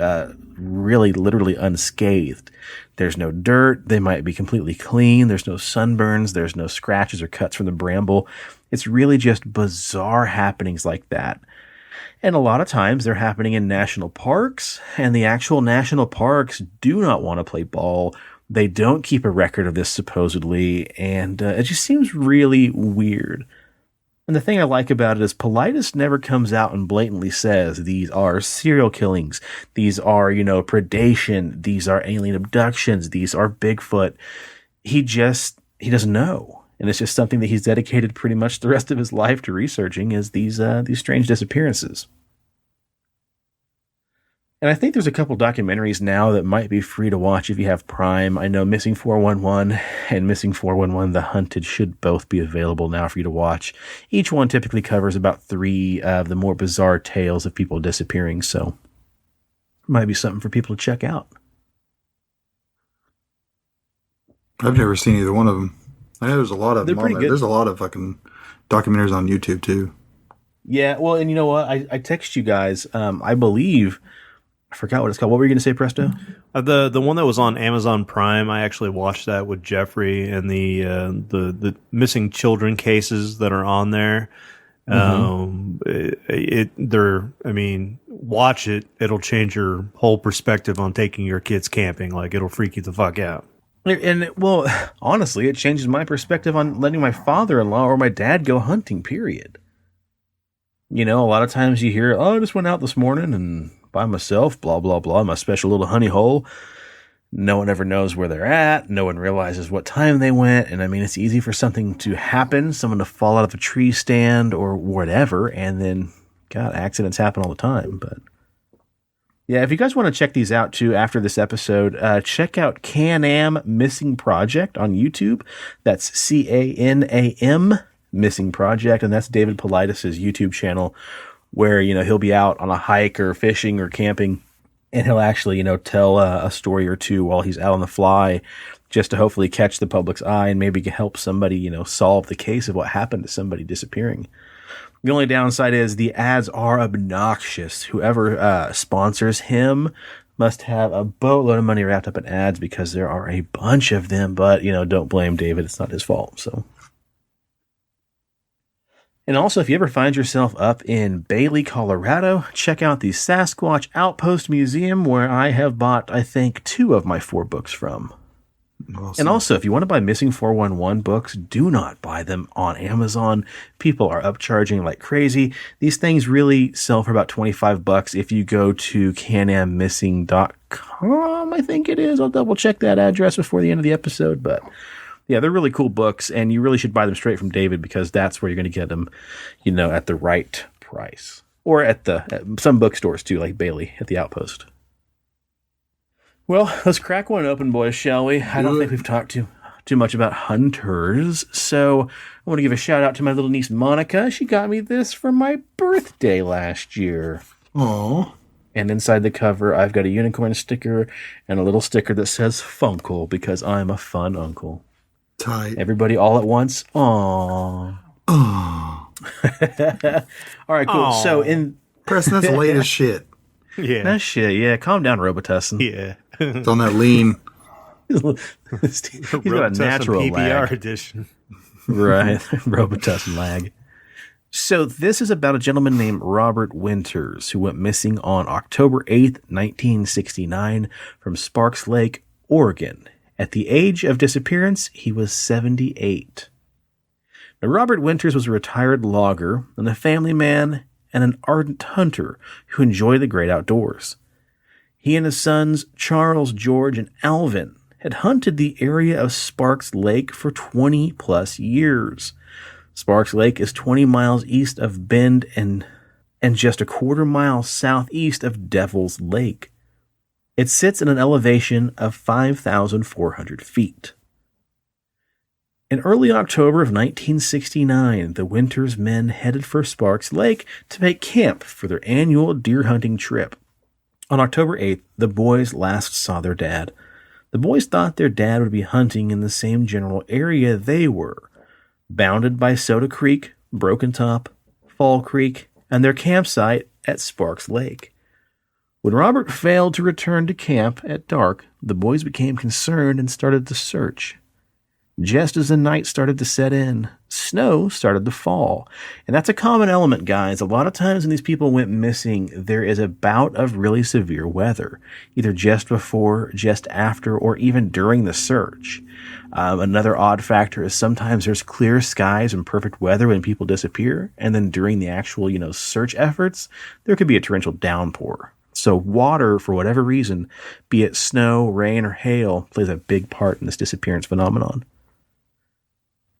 really literally unscathed. There's no dirt. They might be completely clean. There's no sunburns. There's no scratches or cuts from the bramble. It's really just bizarre happenings like that. And a lot of times they're happening in national parks, and the actual national parks do not want to play ball. They don't keep a record of this supposedly, and it just seems really weird. And the thing I like about it is Paulides never comes out and blatantly says these are serial killings, these are, predation, these are alien abductions, these are Bigfoot. He doesn't know. And it's just something that he's dedicated pretty much the rest of his life to researching, is these strange disappearances. And I think there's a couple documentaries now that might be free to watch if you have Prime. I know Missing 411 and Missing 411 The Hunted should both be available now for you to watch. Each one typically covers about 3 of the more bizarre tales of people disappearing, so it might be something for people to check out.
I've never seen either one of them. I know there's a lot of them on there.
Good.
There's a lot of fucking documentaries on YouTube too.
Yeah, well, and you know what? I text you guys. I believe... I forgot what it's called. What were you going to say, Presto?
The one that was on Amazon Prime, I actually watched that with Jeffrey, and the missing children cases that are on there. Watch it. It'll change your whole perspective on taking your kids camping. Like, it'll freak you the fuck out.
And, well, honestly, it changes my perspective on letting my father-in-law or my dad go hunting, period. A lot of times you hear, I just went out this morning and by myself, blah, blah, blah, my special little honey hole. No one ever knows where they're at. No one realizes what time they went. And it's easy for something to happen, someone to fall out of a tree stand or whatever. And then, God, accidents happen all the time. But yeah, if you guys want to check these out too after this episode, check out Can-Am Missing Project on YouTube. That's CANAM Missing Project. And that's David Paulides' YouTube channel, where, he'll be out on a hike or fishing or camping, and he'll actually, tell a story or two while he's out on the fly, just to hopefully catch the public's eye and maybe help somebody, solve the case of what happened to somebody disappearing. The only downside is the ads are obnoxious. Whoever sponsors him must have a boatload of money wrapped up in ads because there are a bunch of them, but, don't blame David. It's not his fault, so. And also, if you ever find yourself up in Bailey, Colorado, check out the Sasquatch Outpost Museum, where I have bought, I think, 2 of my 4 books from. Awesome. And also, if you want to buy Missing 411 books, do not buy them on Amazon. People are upcharging like crazy. These things really sell for about $25 if you go to canammissing.com, I think it is. I'll double check that address before the end of the episode, but yeah, they're really cool books, and you really should buy them straight from David because that's where you're going to get them, at the right price. Or at some bookstores too, like Bailey at the Outpost. Well, let's crack one open, boys, shall we? I don't think we've talked too much about hunters, so I want to give a shout out to my little niece Monica. She got me this for my birthday last year.
Aww.
And inside the cover, I've got a unicorn sticker and a little sticker that says Funkle because I'm a fun uncle.
Tight.
Everybody all at once. Aww.
Aww.
All right, cool.
Aww.
So in
Preston, that's late as shit.
Yeah.
That shit, yeah. Calm down, Robitussin.
Yeah.
It's on that lean.
He's got a natural
PPR
lag.
edition.
Right. Robitussin lag. So this is about a gentleman named Robert Winters who went missing on October 8th, 1969 from Sparks Lake, Oregon. At the age of disappearance, he was 78. Now, Robert Winters was a retired logger and a family man and an ardent hunter who enjoyed the great outdoors. He and his sons, Charles, George, and Alvin, had hunted the area of Sparks Lake for 20-plus years. Sparks Lake is 20 miles east of Bend and just a quarter mile southeast of Devil's Lake. It sits at an elevation of 5,400 feet. In early October of 1969, the Winters men headed for Sparks Lake to make camp for their annual deer hunting trip. On October 8th, the boys last saw their dad. The boys thought their dad would be hunting in the same general area they were, bounded by Soda Creek, Broken Top, Fall Creek, and their campsite at Sparks Lake. When Robert failed to return to camp at dark, the boys became concerned and started to search. Just as the night started to set in, snow started to fall. And that's a common element, guys. A lot of times when these people went missing, there is a bout of really severe weather, either just before, just after, or even during the search. Another odd factor is sometimes there's clear skies and perfect weather when people disappear, and then during the actual, search efforts, there could be a torrential downpour. So water, for whatever reason, be it snow, rain, or hail, plays a big part in this disappearance phenomenon.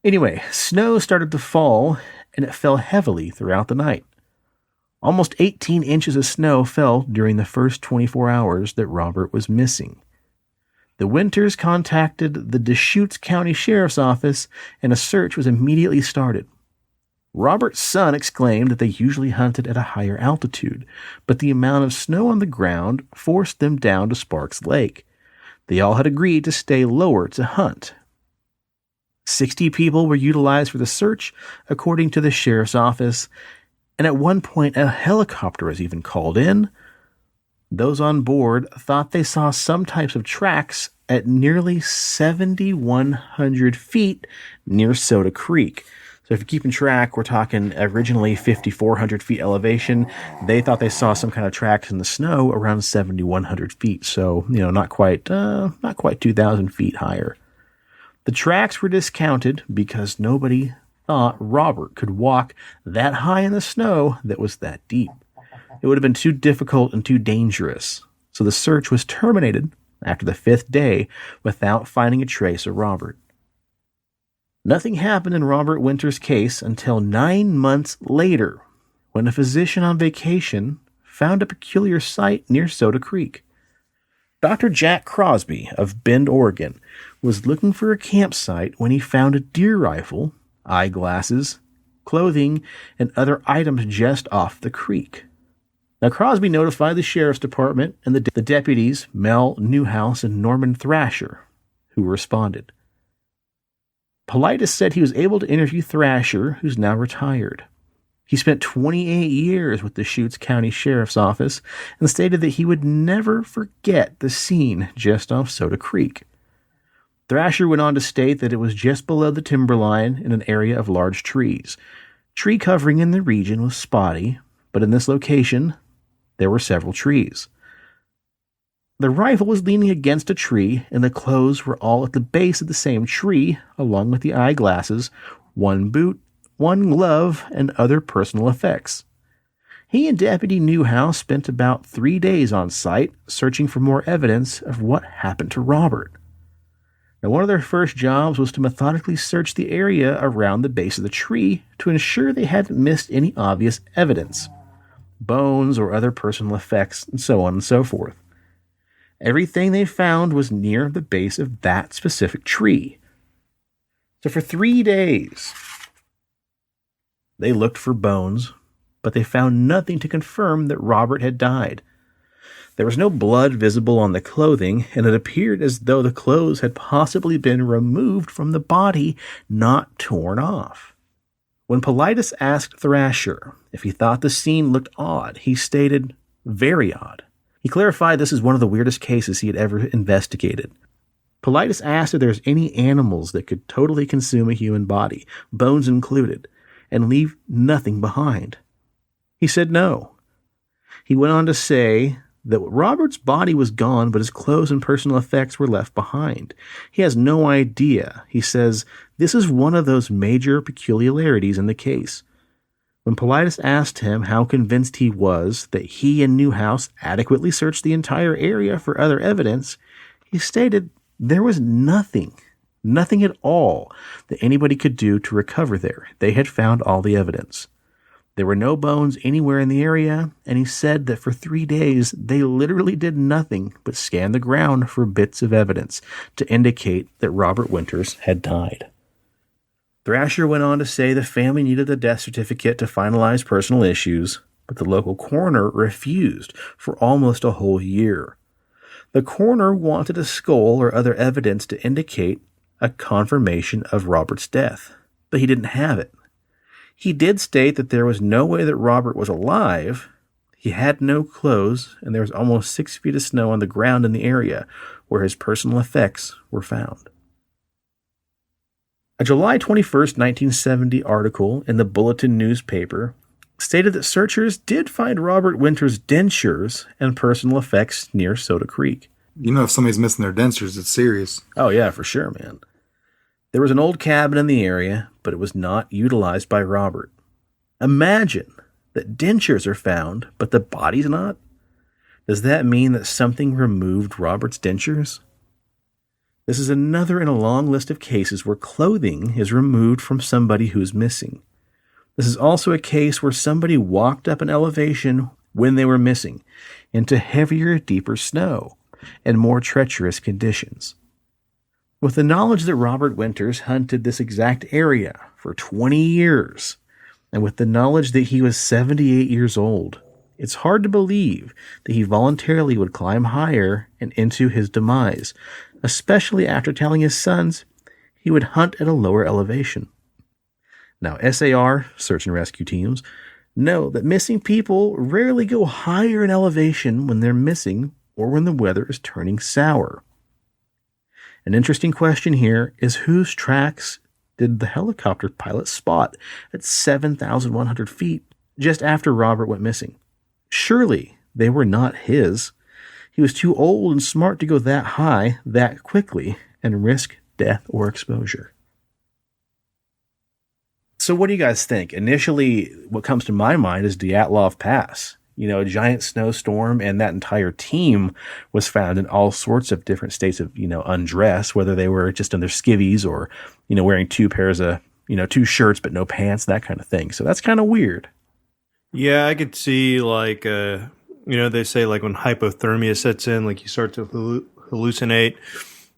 Anyway, snow started to fall, and it fell heavily throughout the night. Almost 18 inches of snow fell during the first 24 hours that Robert was missing. The Winters contacted the Deschutes County Sheriff's Office, and a search was immediately started. Robert's son exclaimed that they usually hunted at a higher altitude, but the amount of snow on the ground forced them down to Sparks Lake. They all had agreed to stay lower to hunt. 60 people were utilized for the search, according to the sheriff's office, and at one point a helicopter was even called in. Those on board thought they saw some types of tracks at nearly 7,100 feet near Soda Creek. So if you're keeping track, we're talking originally 5,400 feet elevation. They thought they saw some kind of tracks in the snow around 7,100 feet. So, not quite 2,000 feet higher. The tracks were discounted because nobody thought Robert could walk that high in the snow that was that deep. It would have been too difficult and too dangerous. So the search was terminated after the 5th day without finding a trace of Robert. Nothing happened in Robert Winters' case until 9 months later, when a physician on vacation found a peculiar sight near Soda Creek. Dr. Jack Crosby of Bend, Oregon, was looking for a campsite when he found a deer rifle, eyeglasses, clothing, and other items just off the creek. Now, Crosby notified the sheriff's department and the deputies, Mel Newhouse and Norman Thrasher, who responded. Politis said he was able to interview Thrasher, who's now retired. He spent 28 years with the Chutes County Sheriff's Office and stated that he would never forget the scene just off Soda Creek. Thrasher went on to state that it was just below the timberline in an area of large trees. Tree covering in the region was spotty, but in this location, there were several trees. The rifle was leaning against a tree, and the clothes were all at the base of the same tree, along with the eyeglasses, one boot, one glove, and other personal effects. He and Deputy Newhouse spent about 3 days on site, searching for more evidence of what happened to Robert. Now, one of their first jobs was to methodically search the area around the base of the tree to ensure they hadn't missed any obvious evidence, bones or other personal effects, and so on and so forth. Everything they found was near the base of that specific tree. So for 3 days, they looked for bones, but they found nothing to confirm that Robert had died. There was no blood visible on the clothing, and it appeared as though the clothes had possibly been removed from the body, not torn off. When Politis asked Thrasher if he thought the scene looked odd, he stated, "Very odd." He clarified this is one of the weirdest cases he had ever investigated. Politis asked if there was any animals that could totally consume a human body, bones included, and leave nothing behind. He said no. He went on to say that Robert's body was gone, but his clothes and personal effects were left behind. He has no idea. He says, this is one of those major peculiarities in the case. When Politis asked him how convinced he was that he and Newhouse adequately searched the entire area for other evidence, he stated there was nothing at all that anybody could do to recover there. They had found all the evidence. There were no bones anywhere in the area, and he said that for 3 days they literally did nothing but scan the ground for bits of evidence to indicate that Robert Winters had died. Thrasher went on to say the family needed a death certificate to finalize personal issues, but the local coroner refused for almost a whole year. The coroner wanted a skull or other evidence to indicate a confirmation of Robert's death, but he didn't have it. He did state that there was no way that Robert was alive. He had no clothes, and there was almost 6 feet of snow on the ground in the area where his personal effects were found. A July 21st, 1970 article in the Bulletin newspaper stated that searchers did find Robert Winters' dentures and personal effects near Soda Creek.
You know, if somebody's missing their dentures, it's serious.
Oh, yeah, for sure, man. There was an old cabin in the area, but it was not utilized by Robert. Imagine that dentures are found, but the body's not. Does that mean that something removed Robert's dentures? This is another in a long list of cases where clothing is removed from somebody who's missing. This is also a case where somebody walked up an elevation when they were missing into heavier, deeper snow and more treacherous conditions. With the knowledge that Robert Winters hunted this exact area for 20 years, and with the knowledge that he was 78 years old, it's hard to believe that he voluntarily would climb higher and into his demise, especially after telling his sons he would hunt at a lower elevation. Now, SAR, search and rescue teams, know that missing people rarely go higher in elevation when they're missing or when the weather is turning sour. An interesting question here is whose tracks did the helicopter pilot spot at 7,100 feet just after Robert went missing? Surely they were not his. He was too old and smart to go that high that quickly and risk death or exposure. So what do you guys think? Initially, what comes to my mind is Dyatlov Pass. You know, a giant snowstorm, and that entire team was found in all sorts of different states of, undress, whether they were just in their skivvies or, wearing 2 pairs of, 2 shirts but no pants, that kind of thing. So that's kind of weird.
Yeah, I could see, they say, when hypothermia sets in, you start to hallucinate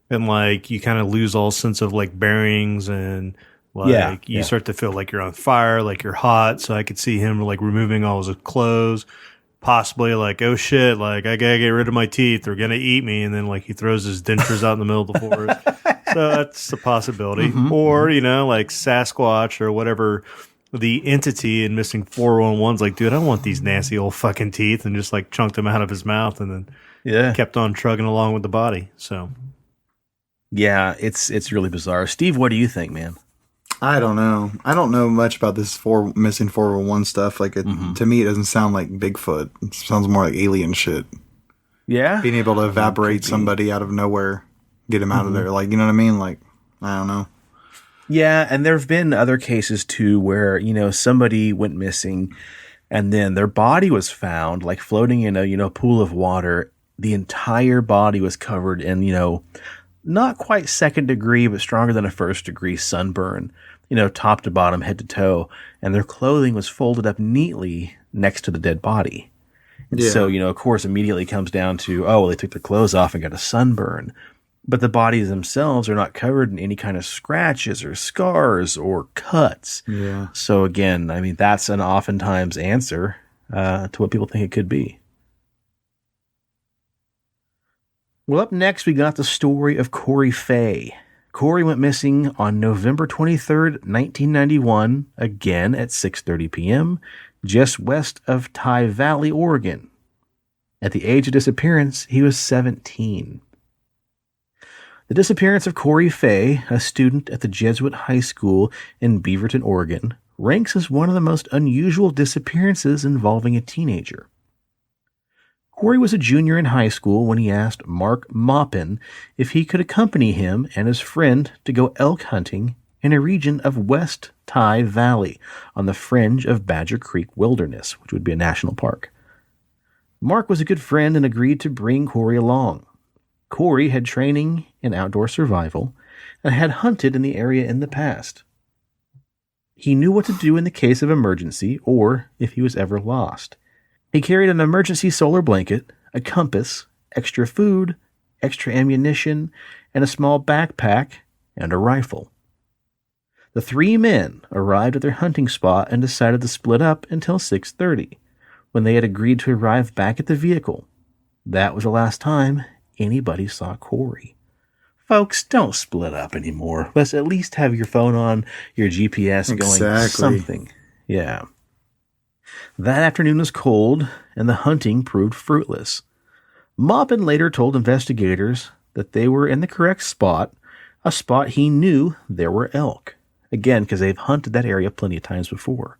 and, you kind of lose all sense of, bearings and... you start to feel like you're on fire, like you're hot. So I could see him removing all his clothes, possibly oh shit, I gotta get rid of my teeth. They're gonna eat me. And then he throws his dentures out in the middle of the forest. So that's a possibility. Mm-hmm. Or, Sasquatch or whatever the entity in Missing 411's like, dude, I want these nasty old fucking teeth, and just like chunked them out of his mouth, and then kept on trugging along with the body. So,
yeah, it's really bizarre. Steve, what do you think, man?
I don't know. I don't know much about this Missing 411 stuff. Like, to me, it doesn't sound like Bigfoot. It sounds more like alien shit.
Yeah,
being able to evaporate somebody out of nowhere, get him out of there. Like, you know what I mean? Like, I don't know.
Yeah, and there have been other cases too where, somebody went missing and then their body was found like floating in a, pool of water. The entire body was covered in, not quite second degree, but stronger than a first degree sunburn, top to bottom, head to toe. And their clothing was folded up neatly next to the dead body. And so, of course, immediately comes down to, they took their clothes off and got a sunburn. But the bodies themselves are not covered in any kind of scratches or scars or cuts.
Yeah.
So again, I mean, that's an oftentimes answer to what people think it could be. Well, up next, we got the story of Corey Fay. Corey went missing on November 23rd, 1991, again at 6:30 p.m., just west of Tye Valley, Oregon. At the age of disappearance, he was 17. The disappearance of Corey Fay, a student at the Jesuit High School in Beaverton, Oregon, ranks as one of the most unusual disappearances involving a teenager. Corey was a junior in high school when he asked Mark Maupin if he could accompany him and his friend to go elk hunting in a region of West Tye Valley on the fringe of Badger Creek Wilderness, which would be a national park. Mark was a good friend and agreed to bring Corey along. Corey had training in outdoor survival and had hunted in the area in the past. He knew what to do in the case of emergency or if he was ever lost. He carried an emergency solar blanket, a compass, extra food, extra ammunition, and a small backpack and a rifle. The three men arrived at their hunting spot and decided to split up until 6:30, when they had agreed to arrive back at the vehicle. That was the last time anybody saw Corey. Folks, don't split up anymore. Let's at least have your phone on, your GPS going, something. Yeah. That afternoon was cold, and the hunting proved fruitless. Maupin later told investigators that they were in the correct spot, a spot he knew there were elk. Again, because they've hunted that area plenty of times before.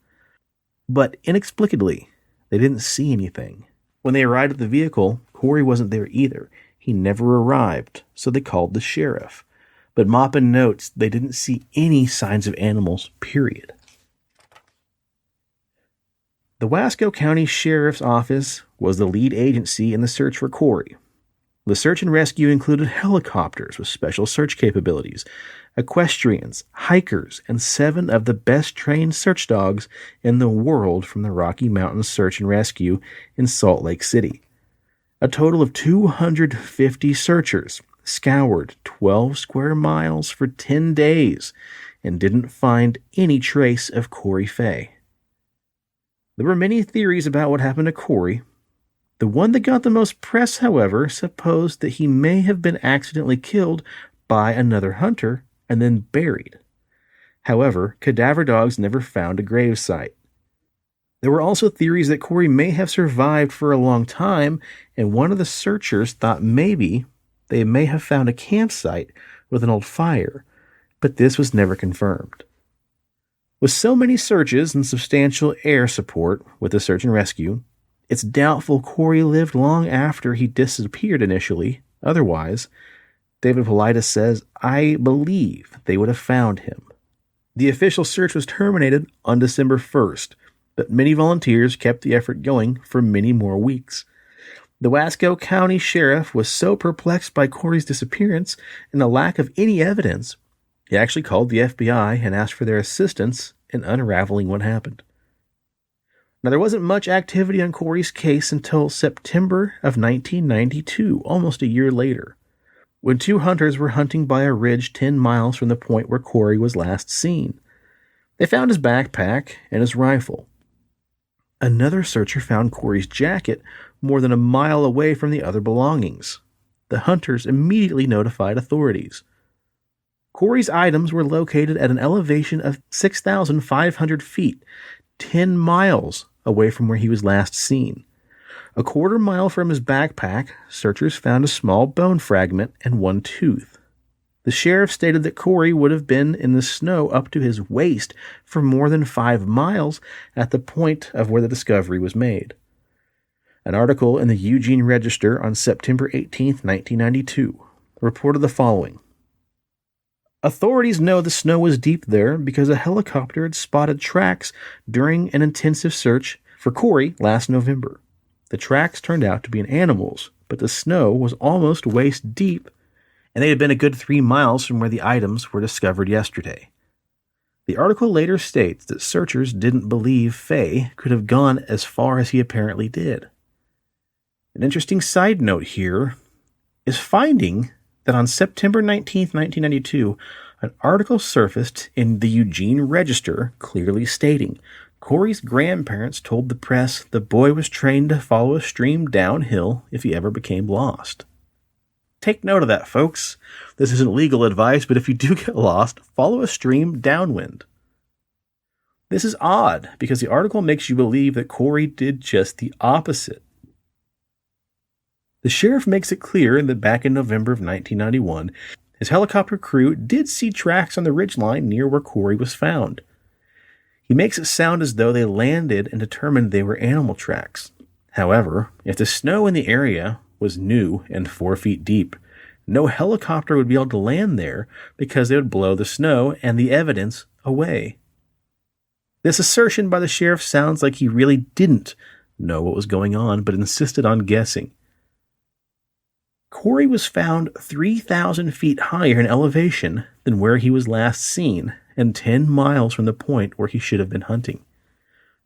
But inexplicably, they didn't see anything. When they arrived at the vehicle, Corey wasn't there either. He never arrived, so they called the sheriff. But Maupin notes they didn't see any signs of animals, period. The Wasco County Sheriff's Office was the lead agency in the search for Corey. The search and rescue included helicopters with special search capabilities, equestrians, hikers, and 7 of the best trained search dogs in the world from the Rocky Mountain Search and Rescue in Salt Lake City. A total of 250 searchers scoured 12 square miles for 10 days and didn't find any trace of Corey Fay. There were many theories about what happened to Corey. The one that got the most press, however, supposed that he may have been accidentally killed by another hunter and then buried. However, cadaver dogs never found a grave site. There were also theories that Corey may have survived for a long time, and one of the searchers thought maybe they may have found a campsite with an old fire, but this was never confirmed. With so many searches and substantial air support with the search and rescue, it's doubtful Corey lived long after he disappeared initially. Otherwise, David Politis says, I believe they would have found him. The official search was terminated on December 1st, but many volunteers kept the effort going for many more weeks. The Wasco County Sheriff was so perplexed by Corey's disappearance and the lack of any evidence, he actually called the FBI and asked for their assistance in unraveling what happened. Now, there wasn't much activity on Corey's case until September of 1992, almost a year later, when 2 hunters were hunting by a ridge 10 miles from the point where Corey was last seen. They found his backpack and his rifle. Another searcher found Corey's jacket more than a mile away from the other belongings. The hunters immediately notified authorities. Corey's items were located at an elevation of 6,500 feet, 10 miles away from where he was last seen. A quarter mile from his backpack, searchers found a small bone fragment and one tooth. The sheriff stated that Corey would have been in the snow up to his waist for more than 5 miles at the point of where the discovery was made. An article in the Eugene Register on September 18, 1992, reported the following. Authorities know the snow was deep there because a helicopter had spotted tracks during an intensive search for Corey last November. The tracks turned out to be an animal's, but the snow was almost waist deep, and they had been a good 3 miles from where the items were discovered yesterday. The article later states that searchers didn't believe Fay could have gone as far as he apparently did. An interesting side note here is finding that on September 19, 1992, an article surfaced in the Eugene Register clearly stating Corey's grandparents told the press the boy was trained to follow a stream downhill if he ever became lost. Take note of that, folks. This isn't legal advice, but if you do get lost, follow a stream downwind. This is odd because the article makes you believe that Corey did just the opposite. The sheriff makes it clear that back in November of 1991, his helicopter crew did see tracks on the ridgeline near where Corey was found. He makes it sound as though they landed and determined they were animal tracks. However, if the snow in the area was new and 4 feet deep, no helicopter would be able to land there because they would blow the snow and the evidence away. This assertion by the sheriff sounds like he really didn't know what was going on, but insisted on guessing. Corey was found 3,000 feet higher in elevation than where he was last seen, and 10 miles from the point where he should have been hunting.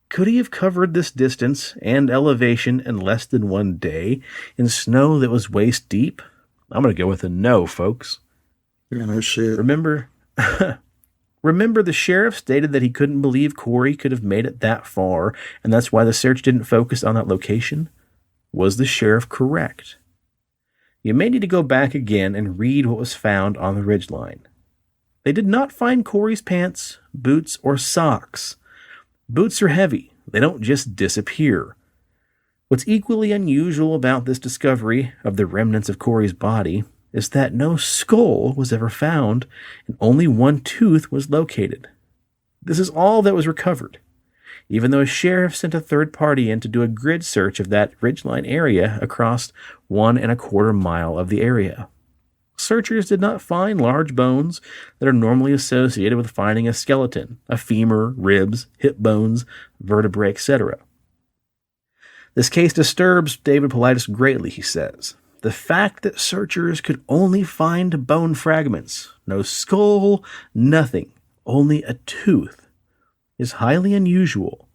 Could he have covered this distance and elevation in less than 1 day in snow that was waist deep? I'm going to go with a no, folks.
Yeah, no shit.
Remember the sheriff stated that he couldn't believe Corey could have made it that far, and that's why the search didn't focus on that location? Was the sheriff correct? You may need to go back again and read what was found on the ridgeline. They did not find Corey's pants, boots, or socks. Boots are heavy. They don't just disappear. What's equally unusual about this discovery of the remnants of Corey's body is that no skull was ever found and only one tooth was located. This is all that was recovered, even though a sheriff sent a third party in to do a grid search of that ridgeline area across 1.25 miles of the area. Searchers did not find large bones that are normally associated with finding a skeleton, a femur, ribs, hip bones, vertebrae, etc. This case disturbs David Paulides greatly, he says. The fact that searchers could only find bone fragments, no skull, nothing, only a tooth, is highly unusual.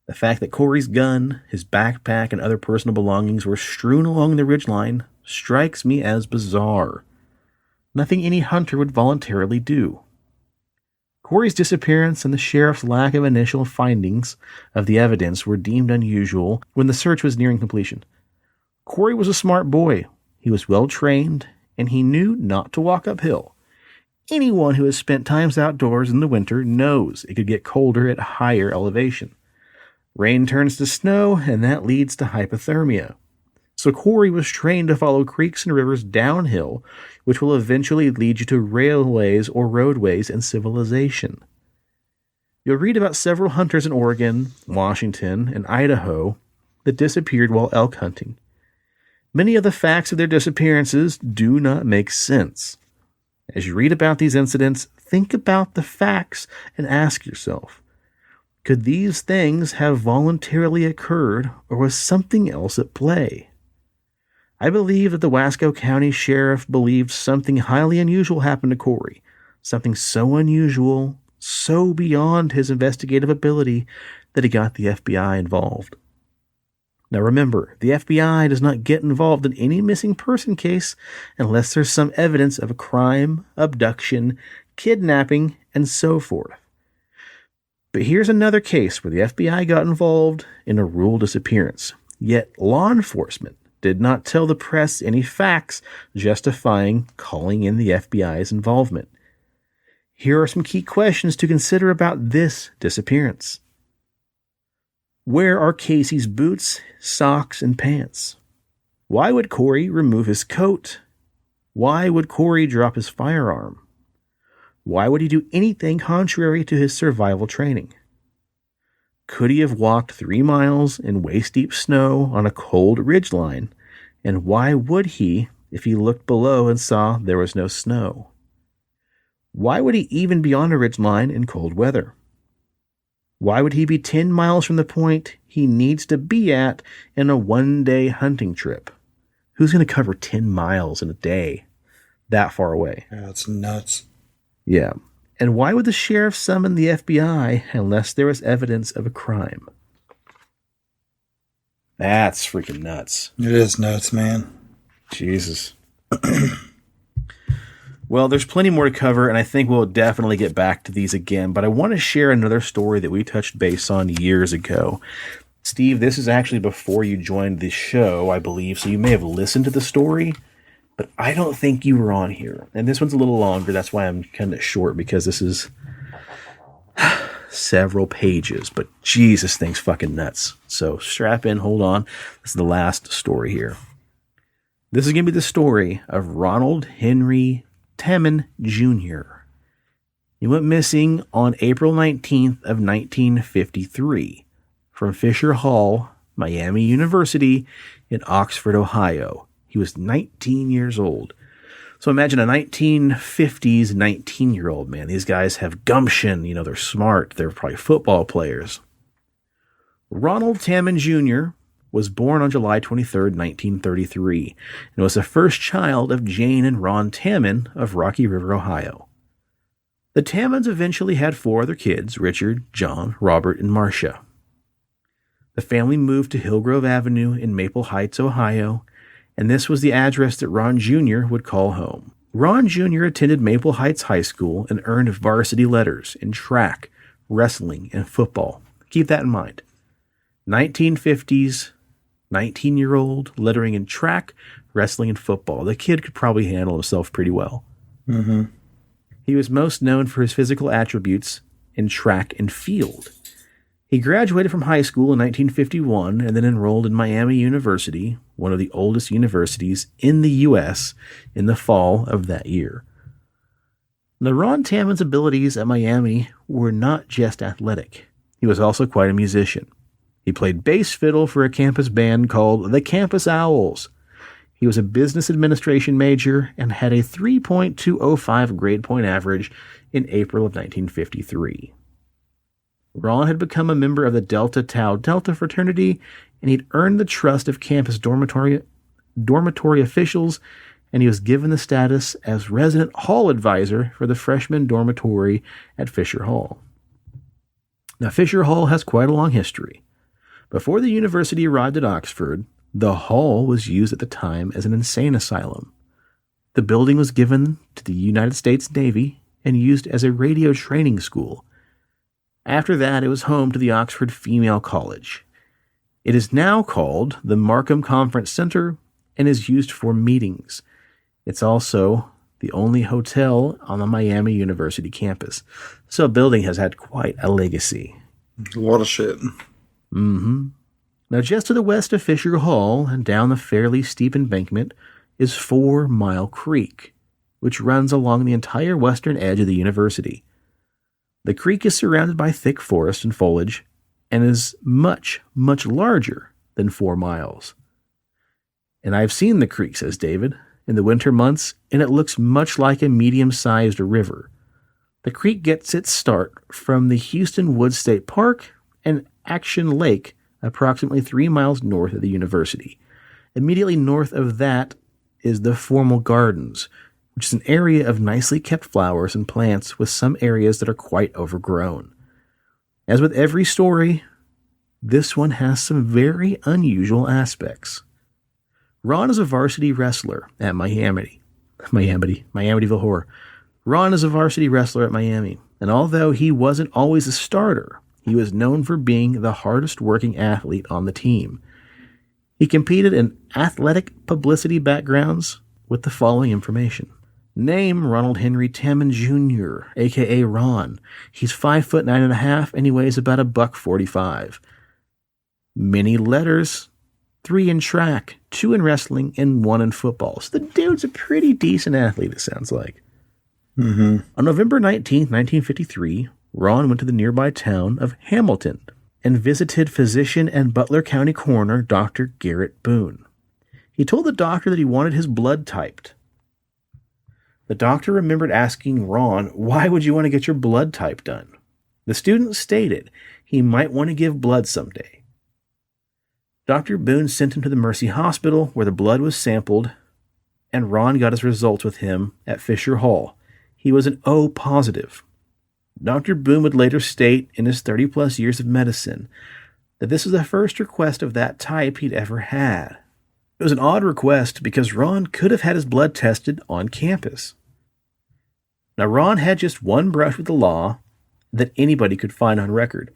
The fact that Corey's gun, his backpack, and other personal belongings were strewn along the ridgeline strikes me as bizarre. Nothing any hunter would voluntarily do. Corey's disappearance and the sheriff's lack of initial findings of the evidence were deemed unusual when the search was nearing completion. Corey was a smart boy. He was well trained, and he knew not to walk uphill. Anyone who has spent times outdoors in the winter knows it could get colder at higher elevation. Rain turns to snow, and that leads to hypothermia. So Corey was trained to follow creeks and rivers downhill, which will eventually lead you to railways or roadways and civilization. You'll read about several hunters in Oregon, Washington, and Idaho that disappeared while elk hunting. Many of the facts of their disappearances do not make sense. As you read about these incidents, think about the facts and ask yourself, could these things have voluntarily occurred, or was something else at play? I believe that the Wasco County Sheriff believed something highly unusual happened to Corey, something so unusual, so beyond his investigative ability that he got the FBI involved. Now remember, the FBI does not get involved in any missing person case unless there's some evidence of a crime, abduction, kidnapping, and so forth. But here's another case where the FBI got involved in a rule disappearance, yet law enforcement did not tell the press any facts justifying calling in the FBI's involvement. Here are some key questions to consider about this disappearance. Where are Casey's boots, socks, and pants? Why would Corey remove his coat? Why would Corey drop his firearm? Why would he do anything contrary to his survival training? Could he have walked 3 miles in waist-deep snow on a cold ridgeline? And why would he if he looked below and saw there was no snow? Why would he even be on a ridgeline in cold weather? Why would he be 10 miles from the point he needs to be at in a one-day hunting trip? Who's going to cover 10 miles in a day that far away?
Yeah, that's nuts.
Yeah. And why would the sheriff summon the FBI unless there was evidence of a crime? That's freaking nuts.
It is nuts, man.
Jesus. Well, there's plenty more to cover, and I think we'll definitely get back to these again, but I want to share another story that we touched base on years ago. Steve, this is actually before you joined the show, I believe, so you may have listened to the story, but I don't think you were on here. And this one's a little longer, that's why I'm kind of short, because this is several pages, but Jesus, thing's fucking nuts. So strap in, hold on. This is the last story here. This is going to be the story of Ronald Henry Temin Jr. He went missing on April 19th of 1953 from Fisher Hall, Miami University in Oxford, Ohio. He was 19 years old. So imagine a 1950s 19-year-old, man. These guys have gumption. You know, they're smart. They're probably football players. Ronald Temin Jr. was born on July 23rd, 1933, and was the first child of Jane and Ron Temin of Rocky River, Ohio. The Temins eventually had 4 other kids, Richard, John, Robert, and Marcia. The family moved to Hillgrove Avenue in Maple Heights, Ohio, and this was the address that Ron Jr. would call home. Ron Jr. attended Maple Heights High School and earned varsity letters in track, wrestling, and football. Keep that in mind. 1950s, 19-year-old, lettering in track, wrestling, and football. The kid could probably handle himself pretty well.
Mm-hmm.
He was most known for his physical attributes in track and field. He graduated from high school in 1951 and then enrolled in Miami University, one of the oldest universities in the U.S., in the fall of that year. Now, Ron Temin's abilities at Miami were not just athletic. He was also quite a musician. He played bass fiddle for a campus band called the Campus Owls. He was a business administration major and had a 3.205 grade point average in April of 1953. Ron had become a member of the Delta Tau Delta fraternity, and he'd earned the trust of campus dormitory officials, and he was given the status as resident hall advisor for the freshman dormitory at Fisher Hall. Now, Fisher Hall has quite a long history. Before the university arrived at Oxford, the hall was used at the time as an insane asylum. The building was given to the United States Navy and used as a radio training school. After that, it was home to the Oxford Female College. It is now called the Markham Conference Center and is used for meetings. It's also the only hotel on the Miami University campus. So the building has had quite a legacy.
A lot of shit.
Mm-hmm. Now, just to the west of Fisher Hall and down the fairly steep embankment is 4 Mile Creek, which runs along the entire western edge of the university. The creek is surrounded by thick forest and foliage and is much, much larger than 4 miles. And I've seen the creek, says David, in the winter months, and it looks much like a medium-sized river. The creek gets its start from the Houston Woods State Park and Action Lake, approximately 3 miles north of the university. Immediately north of that is the Formal Gardens, which is an area of nicely kept flowers and plants with some areas that are quite overgrown. As with every story, this one has some very unusual aspects. Ron is a varsity wrestler at Miamityville Horror. Ron is a varsity wrestler at Miami, and although he wasn't always a starter, he was known for being the hardest working athlete on the team. He competed in athletic publicity backgrounds with the following information. Name Ronald Henry Tamman Jr., a.k.a. Ron. He's 5'9.5" and he weighs about $145. Many letters, 3 in track, 2 in wrestling, and 1 in football. So the dude's a pretty decent athlete, it sounds like.
Mm-hmm.
On November 19th, 1953, Ron went to the nearby town of Hamilton and visited physician and Butler County coroner Dr. Garrett Boone. He told the doctor that he wanted his blood typed. The doctor remembered asking Ron, "Why would you want to get your blood type done?" The student stated he might want to give blood someday. Dr. Boone sent him to the Mercy Hospital where the blood was sampled, and Ron got his results with him at Fisher Hall. He was an O positive. Dr. Boone would later state in his 30-plus years of medicine that this was the first request of that type he'd ever had. It was an odd request because Ron could have had his blood tested on campus. Now, Ron had just one brush with the law that anybody could find on record.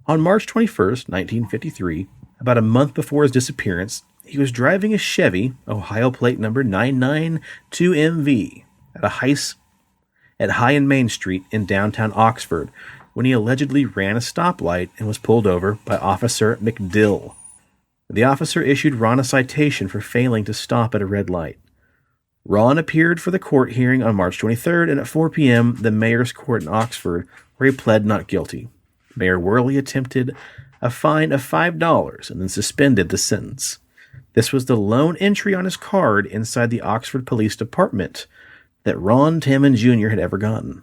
On March 21st, 1953, about a month before his disappearance, he was driving a Chevy, Ohio plate number 992MV, at High and Main Street in downtown Oxford when he allegedly ran a stoplight and was pulled over by Officer McDill. The officer issued Ron a citation for failing to stop at a red light. Ron appeared for the court hearing on March 23rd, and at 4 p.m., the mayor's court in Oxford, where he pled not guilty. Mayor Worley attempted a fine of $5 and then suspended the sentence. This was the lone entry on his card inside the Oxford Police Department that Ron Tamman Jr. had ever gotten.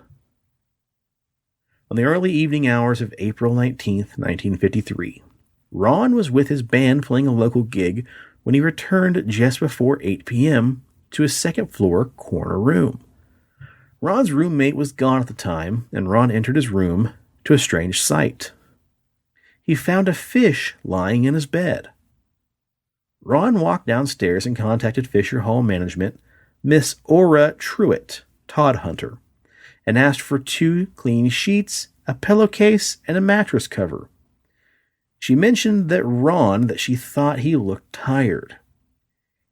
On the early evening hours of April 19th, 1953, Ron was with his band playing a local gig when he returned just before 8 p.m. to his second-floor corner room. Ron's roommate was gone at the time, and Ron entered his room to a strange sight. He found a fish lying in his bed. Ron walked downstairs and contacted Fisher Hall management, Miss Ora Truitt, Todd Hunter, and asked for 2 clean sheets, a pillowcase, and a mattress cover. She mentioned that she thought he looked tired.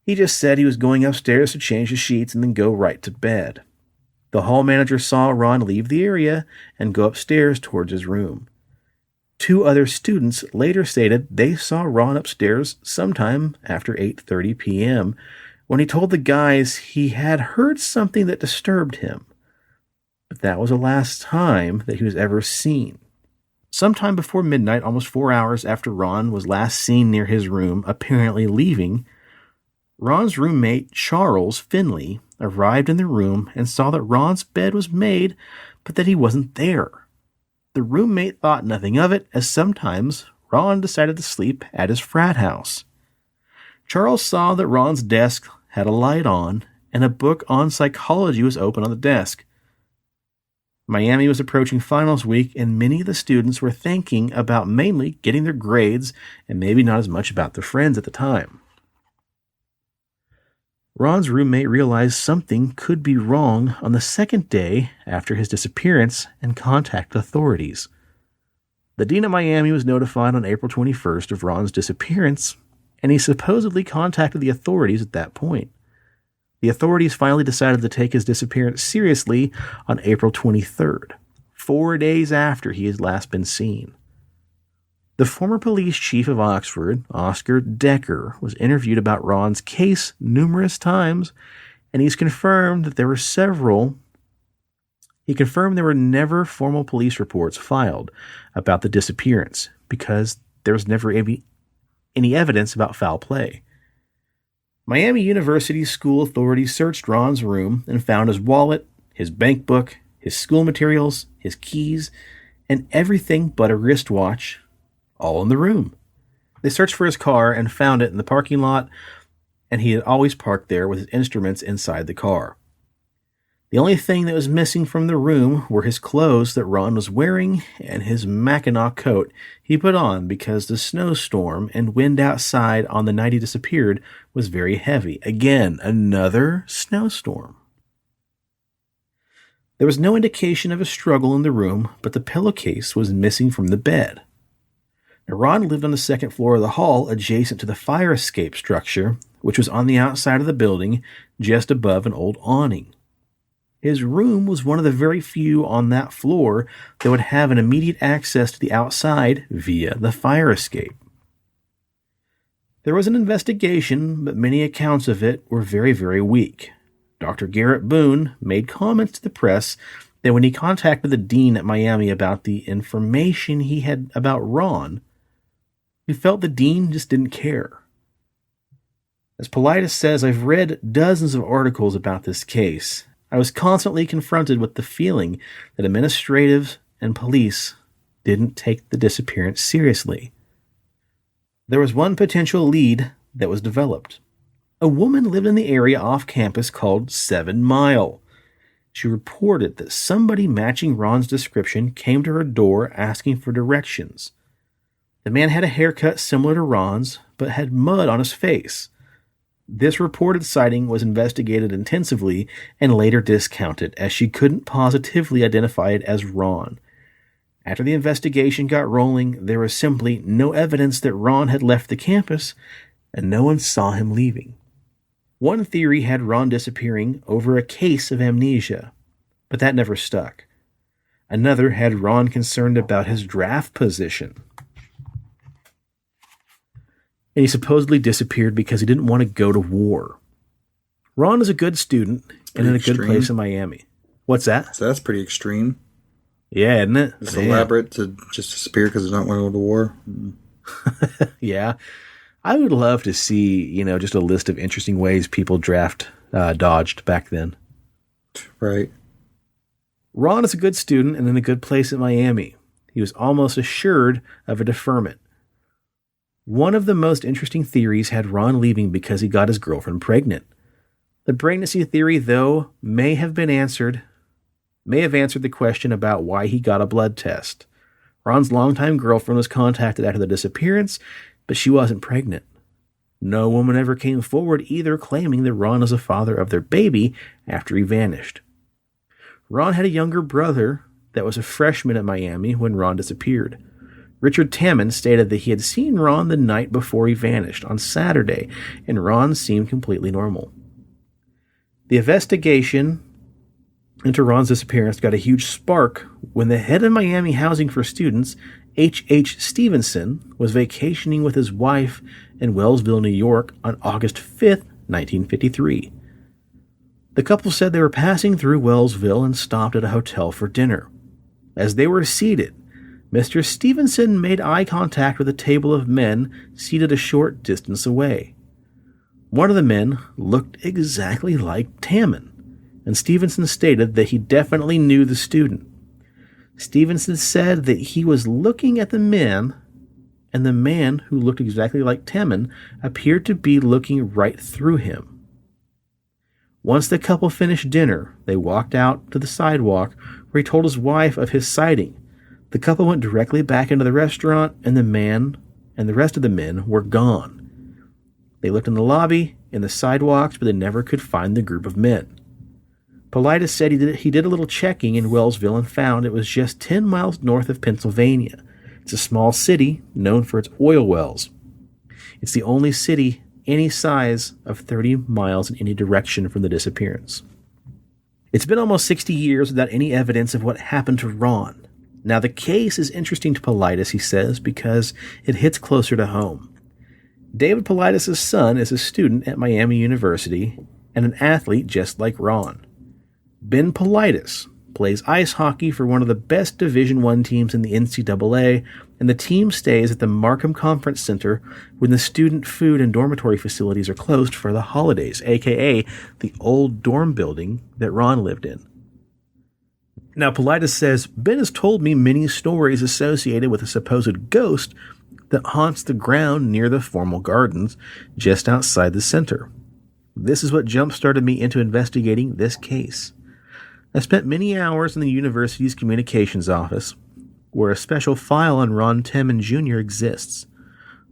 He just said he was going upstairs to change the sheets and then go right to bed. The hall manager saw Ron leave the area and go upstairs towards his room. 2 other students later stated they saw Ron upstairs sometime after 8:30 p.m. when he told the guys he had heard something that disturbed him. But that was the last time that he was ever seen. Sometime before midnight, almost 4 hours after Ron was last seen near his room, apparently leaving, Ron's roommate, Charles Finley, arrived in the room and saw that Ron's bed was made, but that he wasn't there. The roommate thought nothing of it, as sometimes Ron decided to sleep at his frat house. Charles saw that Ron's desk had a light on, and a book on psychology was open on the desk. Miami was approaching finals week, and many of the students were thinking about mainly getting their grades and maybe not as much about their friends at the time. Ron's roommate realized something could be wrong on the second day after his disappearance and contacted authorities. The dean of Miami was notified on April 21st of Ron's disappearance, and he supposedly contacted the authorities at that point. The authorities finally decided to take his disappearance seriously on April 23rd, 4 days after he had last been seen. The former police chief of Oxford, Oscar Decker, was interviewed about Ron's case numerous times, and he confirmed there were never formal police reports filed about the disappearance because there was never any evidence about foul play. Miami University school authorities searched Ron's room and found his wallet, his bank book, his school materials, his keys, and everything but a wristwatch, all in the room. They searched for his car and found it in the parking lot, and he had always parked there with his instruments inside the car. The only thing that was missing from the room were his clothes that Ron was wearing and his Mackinac coat he put on because the snowstorm and wind outside on the night he disappeared was very heavy. Again, another snowstorm. There was no indication of a struggle in the room, but the pillowcase was missing from the bed. Now, Ron lived on the second floor of the hall adjacent to the fire escape structure, which was on the outside of the building just above an old awning. His room was one of the very few on that floor that would have an immediate access to the outside via the fire escape. There was an investigation, but many accounts of it were very, very weak. Dr. Garrett Boone made comments to the press that when he contacted the dean at Miami about the information he had about Ron, he felt the dean just didn't care. As Paulides says, I've read dozens of articles about this case. I was constantly confronted with the feeling that administratives and police didn't take the disappearance seriously. There was one potential lead that was developed. A woman lived in the area off campus called 7 Mile. She reported that somebody matching Ron's description came to her door asking for directions. The man had a haircut similar to Ron's, but had mud on his face. This reported sighting was investigated intensively and later discounted, as she couldn't positively identify it as Ron. After the investigation got rolling, there was simply no evidence that Ron had left the campus, and no one saw him leaving. One theory had Ron disappearing over a case of amnesia, but that never stuck. Another had Ron concerned about his draft position. And he supposedly disappeared because he didn't want to go to war. Ron is a good student and in a good place in Miami. What's that?
So that's pretty extreme.
Yeah, isn't it?
It's elaborate to just disappear because he doesn't want to go to war.
Yeah. I would love to see, just a list of interesting ways people dodged back then.
Right.
Ron is a good student and in a good place at Miami. He was almost assured of a deferment. One of the most interesting theories had Ron leaving because he got his girlfriend pregnant. The pregnancy theory, though, may have answered the question about why he got a blood test. Ron's longtime girlfriend was contacted after the disappearance, but she wasn't pregnant. No woman ever came forward either claiming that Ron was the father of their baby after he vanished. Ron had a younger brother that was a freshman at Miami when Ron disappeared. Richard Tamman stated that he had seen Ron the night before he vanished on Saturday, and Ron seemed completely normal. The investigation into Ron's disappearance got a huge spark when the head of Miami Housing for Students, H.H. Stevenson, was vacationing with his wife in Wellsville, New York on August 5th, 1953. The couple said they were passing through Wellsville and stopped at a hotel for dinner. As they were seated, Mr. Stevenson made eye contact with a table of men seated a short distance away. One of the men looked exactly like Tamman, and Stevenson stated that he definitely knew the student. Stevenson said that he was looking at the men, and the man who looked exactly like Tamman appeared to be looking right through him. Once the couple finished dinner, they walked out to the sidewalk where he told his wife of his sighting. The couple went directly back into the restaurant, and the man and the rest of the men were gone. They looked in the lobby, in the sidewalks, but they never could find the group of men. Paulides said he did a little checking in Wellsville and found it was just 10 miles north of Pennsylvania. It's a small city known for its oil wells. It's the only city any size of 30 miles in any direction from the disappearance. It's been almost 60 years without any evidence of what happened to Ron. Now, the case is interesting to Paulides, he says, because it hits closer to home. David Paulides' son is a student at Miami University and an athlete just like Ron. Ben Paulides plays ice hockey for one of the best Division I teams in the NCAA, and the team stays at the Markham Conference Center when the student food and dormitory facilities are closed for the holidays, aka the old dorm building that Ron lived in. Now, Paulides says, Ben has told me many stories associated with a supposed ghost that haunts the ground near the formal gardens just outside the center. This is what jump-started me into investigating this case. I spent many hours in the university's communications office, where a special file on Ron Tamman Jr. exists.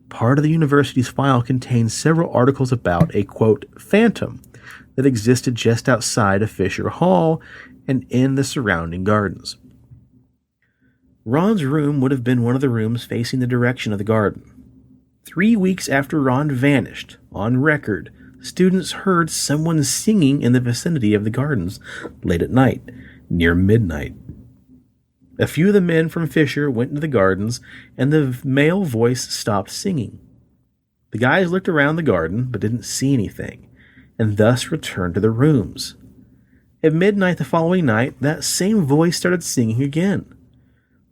Part of the university's file contains several articles about a, quote, phantom that existed just outside of Fisher Hall and in the surrounding gardens. Ron's room would have been one of the rooms facing the direction of the garden. 3 weeks after Ron vanished, on record, students heard someone singing in the vicinity of the gardens late at night, near midnight. A few of the men from Fisher went into the gardens, and the male voice stopped singing. The guys looked around the garden, but didn't see anything, and thus returned to their rooms. At midnight the following night, that same voice started singing again.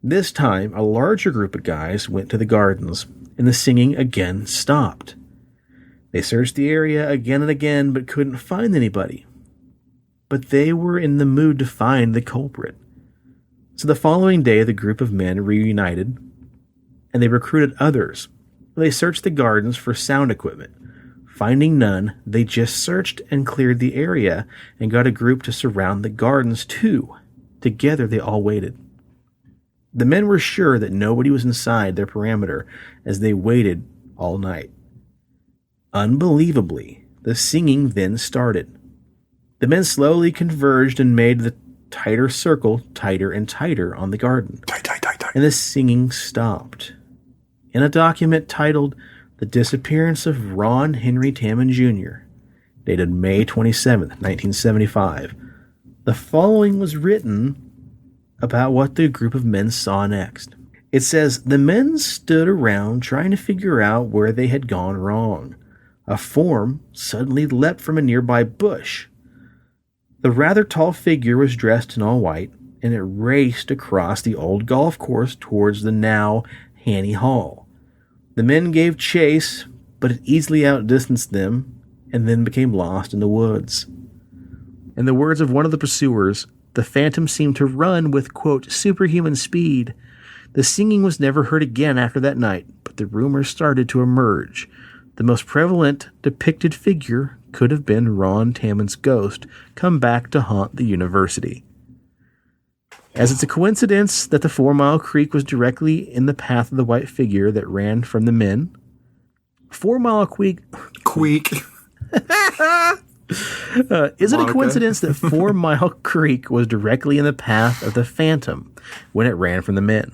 This time, a larger group of guys went to the gardens, and the singing again stopped. They searched the area again and again, but couldn't find anybody. But they were in the mood to find the culprit. So the following day, the group of men reunited, and they recruited others. They searched the gardens for sound equipment. Finding none, they just searched and cleared the area and got a group to surround the gardens too. Together, they all waited. The men were sure that nobody was inside their perimeter as they waited all night. Unbelievably, the singing then started. The men slowly converged and made the tighter circle tighter and tighter on the garden.
Tight.
And the singing stopped. In a document titled The Disappearance of Ron Henry Tamman Jr., dated May 27, 1975, the following was written about what the group of men saw next. It says, the men stood around trying to figure out where they had gone wrong. A form suddenly leapt from a nearby bush. The rather tall figure was dressed in all white, and it raced across the old golf course towards the now Haney Hall. The men gave chase, but it easily outdistanced them, and then became lost in the woods. In the words of one of the pursuers, the phantom seemed to run with, quote, superhuman speed. The singing was never heard again after that night, but the rumors started to emerge. The most prevalent depicted figure could have been Ron Tamman's ghost come back to haunt the university. As it's a coincidence that the 4 Mile Creek was directly in the path of the white figure that ran from the men. 4 Mile Creek. Is it a coincidence that 4 Mile Creek was directly in the path of the phantom when it ran from the men?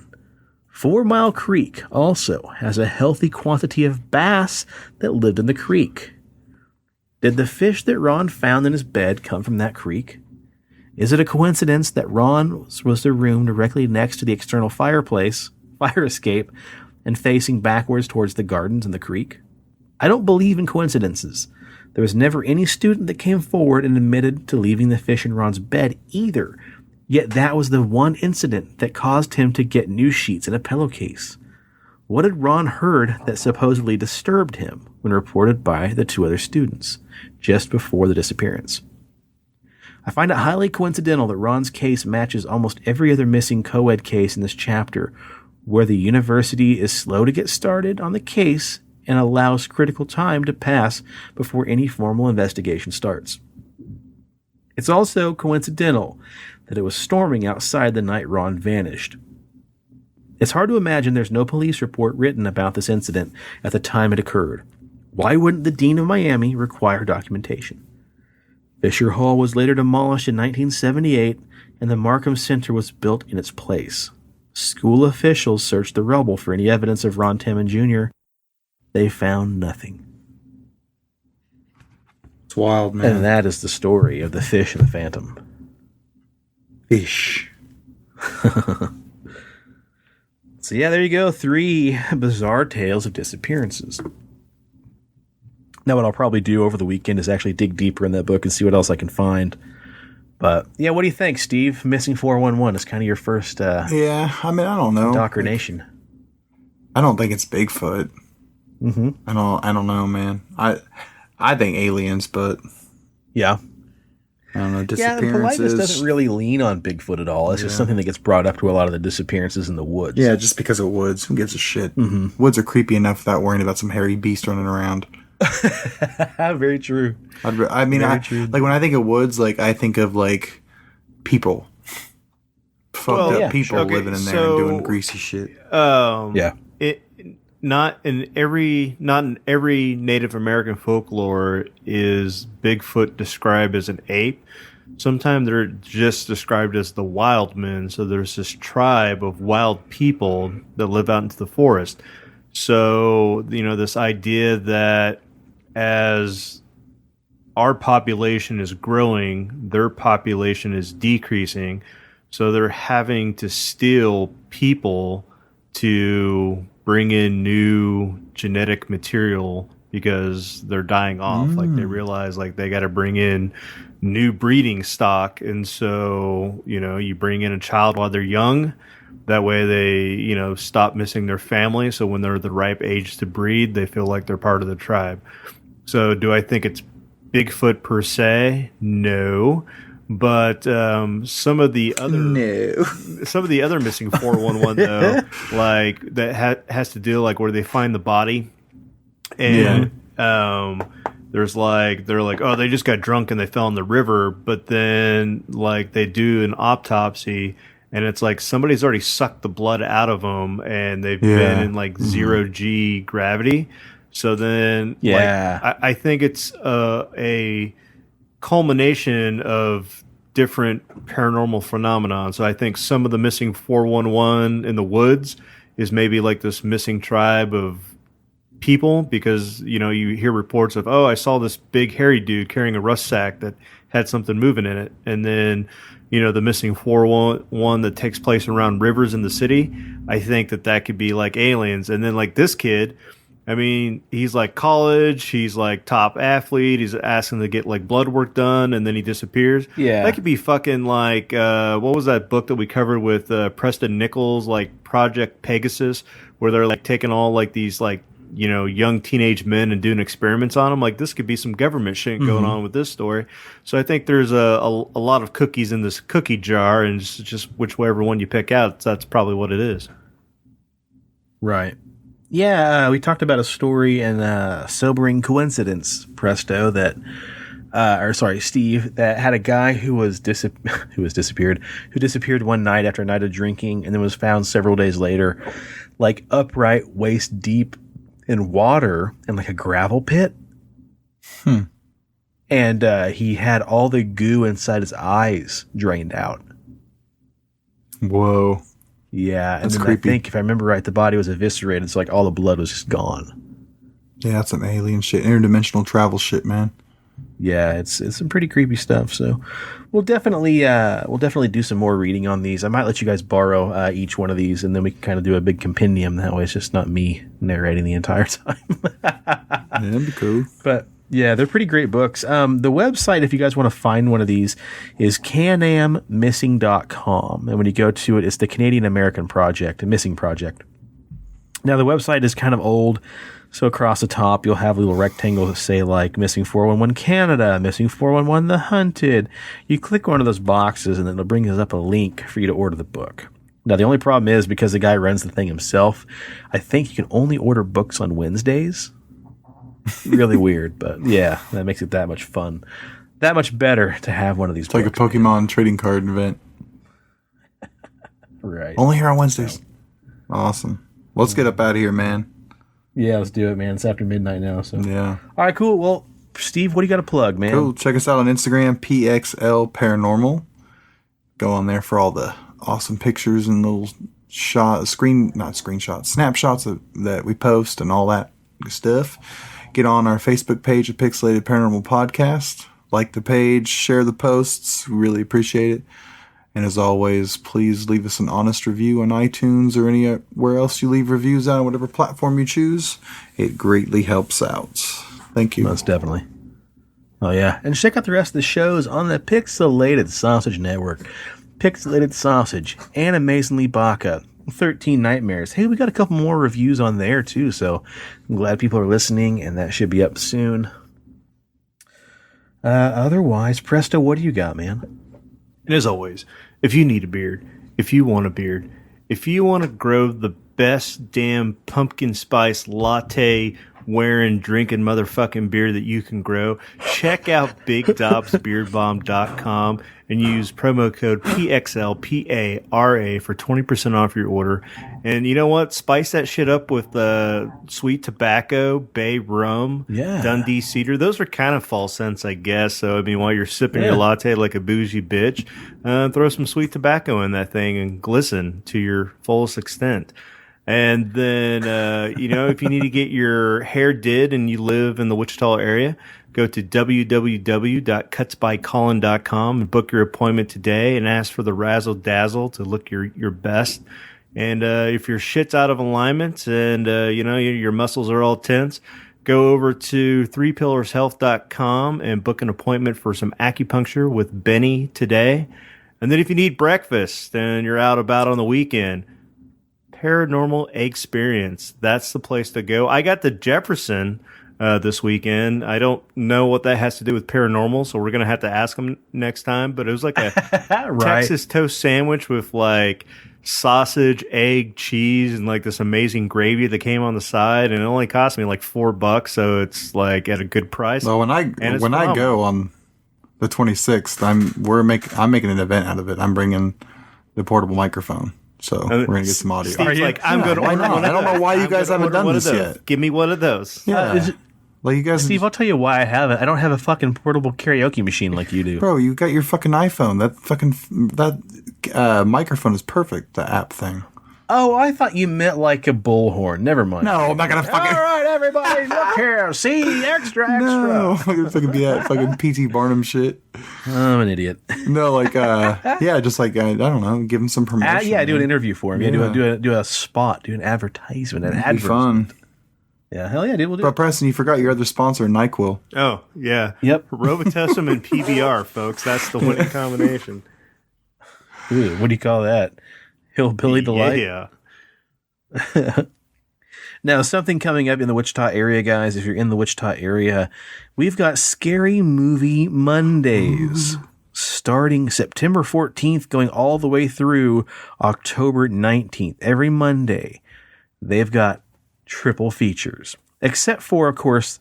4 Mile Creek also has a healthy quantity of bass that lived in the creek. Did the fish that Ron found in his bed come from that creek? Is it a coincidence that Ron was the room directly next to the external fire escape, and facing backwards towards the gardens and the creek? I don't believe in coincidences. There was never any student that came forward and admitted to leaving the fish in Ron's bed either, yet that was the one incident that caused him to get new sheets and a pillowcase. What had Ron heard that supposedly disturbed him when reported by the 2 other students just before the disappearance? I find it highly coincidental that Ron's case matches almost every other missing co-ed case in this chapter, where the university is slow to get started on the case and allows critical time to pass before any formal investigation starts. It's also coincidental that it was storming outside the night Ron vanished. It's hard to imagine there's no police report written about this incident at the time it occurred. Why wouldn't the Dean of Miami require documentation? Fisher Hall was later demolished in 1978, and the Markham Center was built in its place. School officials searched the rubble for any evidence of Ron Tamman Jr. They found nothing.
It's wild, man.
And that is the story of the fish and the phantom.
Fish.
So yeah, there you go. 3 bizarre tales of disappearances. Now, what I'll probably do over the weekend is actually dig deeper in that book and see what else I can find. But, yeah, what do you think, Steve? Missing 411 is kind of your first
yeah, I mean, I don't know.
indoctrination.
I don't think it's Bigfoot.
Mm-hmm.
I don't know, man. I think aliens, but
yeah.
I don't know,
Yeah,
disappearances.
and politeness doesn't really lean on Bigfoot at all. It's just something that gets brought up to a lot of the disappearances in the woods.
Yeah, just because of woods. Who gives a shit? Mm-hmm. Woods are creepy enough without worrying about some hairy beast running around.
Very true.
I mean, like when I think of woods, like I think of like people, fucked up people living in there and doing greasy shit.
Yeah.
Not in every Native American folklore is Bigfoot described as an ape. Sometimes they're just described as the wild men. So there's this tribe of wild people that live out into the forest. So, this idea that as our population is growing, their population is decreasing. So they're having to steal people to bring in new genetic material because they're dying off. Like they realize like they got to bring in new breeding stock. And so, you bring in a child while they're young. That way they, stop missing their family. So when they're the ripe age to breed, they feel like they're part of the tribe. So do I think it's Bigfoot per se? No. But some of the other missing 411 though, like that has to do like where they find the body, and there's like they're like, oh, they just got drunk and they fell in the river, but then like they do an autopsy and it's like somebody's already sucked the blood out of them and they've been in like 0G gravity. So then, I think it's a culmination of different paranormal phenomenon. So I think some of the missing 411 in the woods is maybe like this missing tribe of people because, you hear reports of, oh, I saw this big hairy dude carrying a rust sack that had something moving in it. And then, the missing 411 that takes place around rivers in the city, I think that could be like aliens. And then like this kid, I mean, he's like college, he's like top athlete, he's asking to get like blood work done, and then he disappears. Yeah. That could be fucking like, what was that book that we covered with Preston Nichols, like Project Pegasus, where they're like taking all like these like, young teenage men and doing experiments on them. Like this could be some government shit going on with this story. So I think there's a lot of cookies in this cookie jar, and just whichever one you pick out, that's probably what it is.
Right. Yeah, we talked about a story in Sobering Coincidence, Steve, that had a guy who disappeared one night after a night of drinking and then was found several days later, like upright, waist deep in water in like a gravel pit. And he had all the goo inside his eyes drained out.
Whoa.
Yeah, and then creepy. I think, if I remember right, the body was eviscerated, so like all the blood was just gone.
Yeah, that's some alien shit, interdimensional travel shit, man.
Yeah, it's some pretty creepy stuff. So we'll definitely do some more reading on these. I might let you guys borrow each one of these, and then we can kind of do a big compendium. That way, it's just not me narrating the entire time.
Yeah, that'd be cool.
But yeah, they're pretty great books. The website, if you guys want to find one of these, is canammissing.com. And when you go to it, it's the Canadian American Project, a missing project. Now, the website is kind of old, so across the top, you'll have a little rectangle that say, like, Missing 411 Canada, Missing 411 The Hunted. You click one of those boxes, and then it'll bring us up a link for you to order the book. Now, the only problem is, because the guy runs the thing himself, I think you can only order books on Wednesdays. Really weird, but yeah, that makes it that much fun. That much better to have one of these
It's books, like a Pokemon trading card event.
Right.
Only here on Wednesdays. Awesome. Let's get up out of here, man.
Yeah, let's do it, man. It's after midnight now, so.
Yeah.
All right, cool. Well, Steve, what do you got to plug, man?
Cool. Check us out on Instagram, PXL Paranormal. Go on there for all the awesome pictures and little snapshots that we post and all that stuff. Get on our Facebook page at Pixelated Paranormal Podcast. Like the page, share the posts. We really appreciate it. And as always, please leave us an honest review on iTunes or anywhere else you leave reviews on, whatever platform you choose. It greatly helps out. Thank you.
Most definitely. Oh, yeah. And check out the rest of the shows on the Pixelated Sausage Network. Pixelated Sausage, and Amazingly Baka, 13 Nightmares. Hey, we got a couple more reviews on there, too, so I'm glad people are listening, and that should be up soon. Otherwise, Presto, what do you got, man?
And as always, if you need a beard, if you want a beard, if you want to grow the best damn pumpkin spice latte wearing, drinking motherfucking beer that you can grow, check out BigDobsBeardBomb.com and use promo code PXLPARA for 20% off your order. And you know what? Spice that shit up with sweet tobacco, bay rum, Dundee cedar. Those are kind of fall scents, I guess. So, I mean, while you're sipping your latte like a bougie bitch, throw some sweet tobacco in that thing and glisten to your fullest extent. And then, if you need to get your hair did and you live in the Wichita area, go to www.cutsbycolin.com and book your appointment today and ask for the Razzle Dazzle to look your best. And if your shit's out of alignment and your muscles are all tense, go over to threepillarshealth.com and book an appointment for some acupuncture with Benny today. And then if you need breakfast and you're out about on the weekend, Paranormal Experience. That's the place to go. I got the Jefferson this weekend. I don't know what that has to do with paranormal, so we're going to have to ask them next time. But it was like a
right.
Texas toast sandwich with like sausage, egg, cheese, and like this amazing gravy that came on the side, and it only cost me like $4, so it's like at a good price.
Well, when I go on the 26th, I'm making an event out of it. I'm bringing the portable microphone, so we're gonna get some audio.
Steve's like, I'm going to order one of those.
I don't know why you guys haven't done this yet.
Give me one of those.
Yeah. Like you guys,
Steve, I'll tell you why I haven't. I don't have a fucking portable karaoke machine like you do.
Bro, you got your fucking iPhone. That microphone is perfect. The app thing.
Oh, I thought you meant like a bullhorn. Never mind.
No, I'm not gonna fucking.
All right, everybody, look here. See, extra.
No, I'm gonna fucking be that fucking P.T. Barnum shit.
I'm an idiot.
No, like, yeah, just like I don't know, give him some promotion.
Yeah, do an interview for him. Yeah, do a spot, do an advertisement, an advert.
Fun.
Yeah, hell yeah, dude. We'll do
But
it.
Preston, you forgot your other sponsor, NyQuil.
Oh, yeah.
Yep.
Robitussin and PBR, folks. That's the winning combination.
Ooh, what do you call that? Hillbilly Delight?
Yeah.
Now, something coming up in the Wichita area, guys. If you're in the Wichita area, we've got Scary Movie Mondays starting September 14th, going all the way through October 19th. Every Monday, they've got triple features, except for, of course,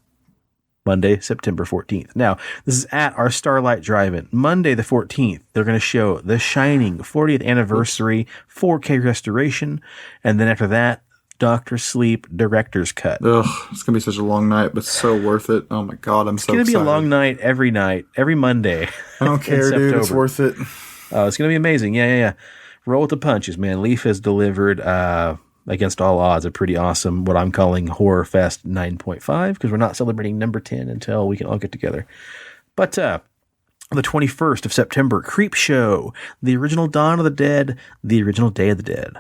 Monday, September 14th. Now, this is at our Starlight Drive-In. Monday the 14th, they're going to show The Shining 40th Anniversary 4K Restoration, and then after that, Dr. Sleep Director's Cut.
Ugh, it's going to be such a long night, but so worth it. Oh my God, I'm so excited.
It's going to be a long night, every Monday.
I don't care, dude. It's worth it.
Oh, it's going to be amazing. Yeah. Roll with the punches, man. Leaf has delivered, against all odds, a pretty awesome, what I'm calling Horror Fest 9.5, because we're not celebrating number 10 until we can all get together. But on the 21st of September, Creep Show, the original Dawn of the Dead, the original Day of the Dead.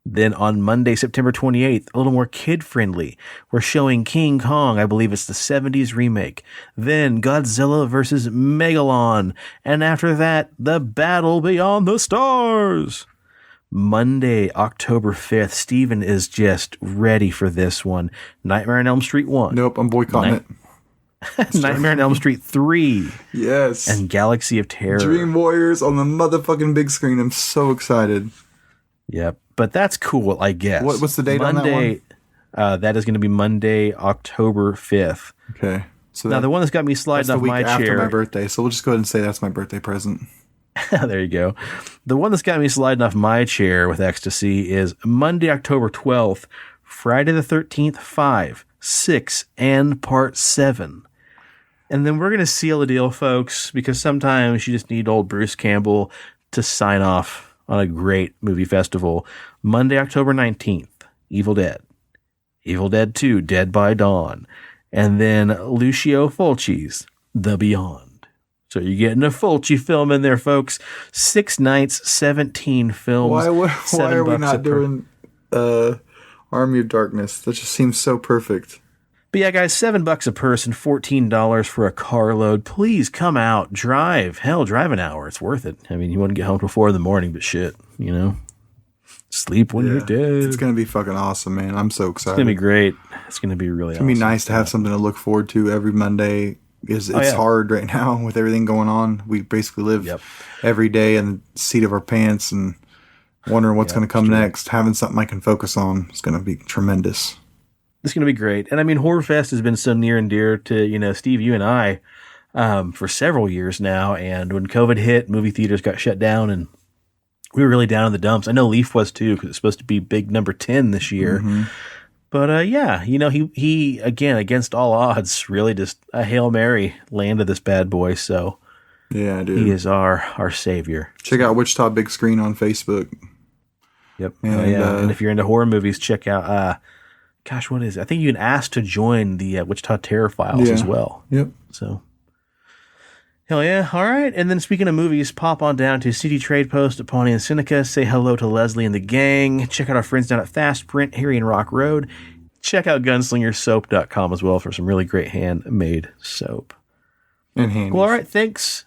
Then on Monday, September 28th, a little more kid-friendly, we're showing King Kong. I believe it's the 70s remake. Then Godzilla vs. Megalon. And after that, The Battle Beyond the Stars. Monday, October 5th, Steven is just ready for this one. Nightmare on Elm Street 1.
Nope, I'm boycotting it.
Nightmare on Elm Street 3.
Yes.
And Galaxy of Terror.
Dream Warriors on the motherfucking big screen. I'm so excited.
Yep, but that's cool, I guess.
What's the date on that one?
That is going to be Monday, October 5th.
Okay. So
now, the one that's got me sliding off my chair.
after my birthday, so we'll just go ahead and say that's my birthday present.
There you go. The one that's got me sliding off my chair with ecstasy is Monday, October 12th, Friday the 13th, 5, 6, and Part 7. And then we're going to seal the deal, folks, because sometimes you just need old Bruce Campbell to sign off on a great movie festival. Monday, October 19th, Evil Dead. Evil Dead 2, Dead by Dawn. And then Lucio Fulci's The Beyond. So you're getting a Fulci film in there, folks. 6 nights, 17 films.
Why are we not doing Army of Darkness? That just seems so perfect.
But yeah, guys, $7 a person, $14 for a carload. Please come out, drive. Hell, drive an hour. It's worth it. I mean, you want to get home till 4 a.m, but shit, sleep when you're dead.
It's going to be fucking awesome, man. I'm so excited.
It's going to be great. It's going to be really awesome.
It's going to be nice to have something to look forward to every Monday. It's hard right now with everything going on. We basically live every day in the seat of our pants and wondering what's going to come next. Having something I can focus on is going to be tremendous.
It's going to be great. And I mean, Horror Fest has been so near and dear to, Steve, you and I, for several years now. And when COVID hit, movie theaters got shut down and we were really down in the dumps. I know Leaf was too, because it's supposed to be big number 10 this year. Mm-hmm. But he again, against all odds, really just a Hail Mary landed this bad boy. So
yeah, dude,
he is our savior.
Check out Wichita Big Screen on Facebook.
Yep. And if you're into horror movies, check out gosh, what is it? I think you can ask to join the Wichita Terror Files as well.
Yep.
So, hell yeah. All right. And then speaking of movies, pop on down to CD Trade Post at Pawnee and Seneca. Say hello to Leslie and the gang. Check out our friends down at Fast Print, Harry and Rock Road. Check out gunslingersoap.com as well for some really great handmade soap.
And handy.
Well, all right. Thanks.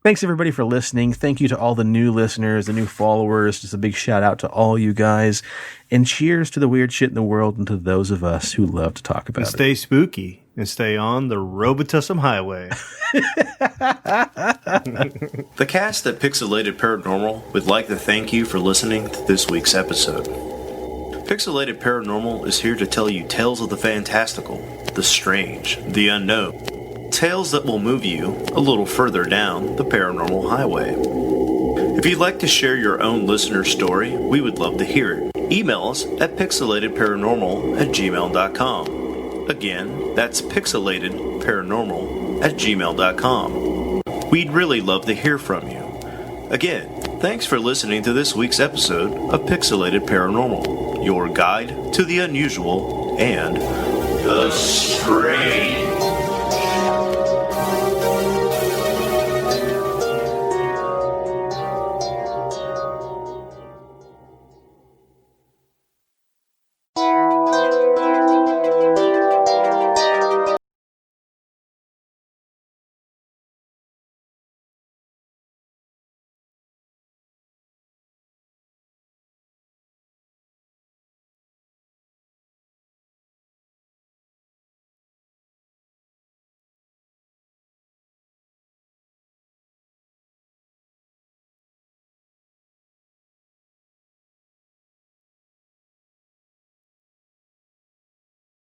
Thanks, everybody, for listening. Thank you to all the new listeners, the new followers. Just a big shout out to all you guys. And cheers to the weird shit in the world and to those of us who love to talk about it.
Stay spooky and stay on the Robitussin Highway.
The cast at Pixelated Paranormal would like to thank you for listening to this week's episode. Pixelated Paranormal is here to tell you tales of the fantastical, the strange, the unknown. Tales that will move you a little further down the paranormal highway. If you'd like to share your own listener story, we would love to hear it. Email us at pixelatedparanormal@gmail.com. Again, that's pixelatedparanormal@gmail.com. We'd really love to hear from you. Again, thanks for listening to this week's episode of Pixelated Paranormal, your guide to the unusual and the strange.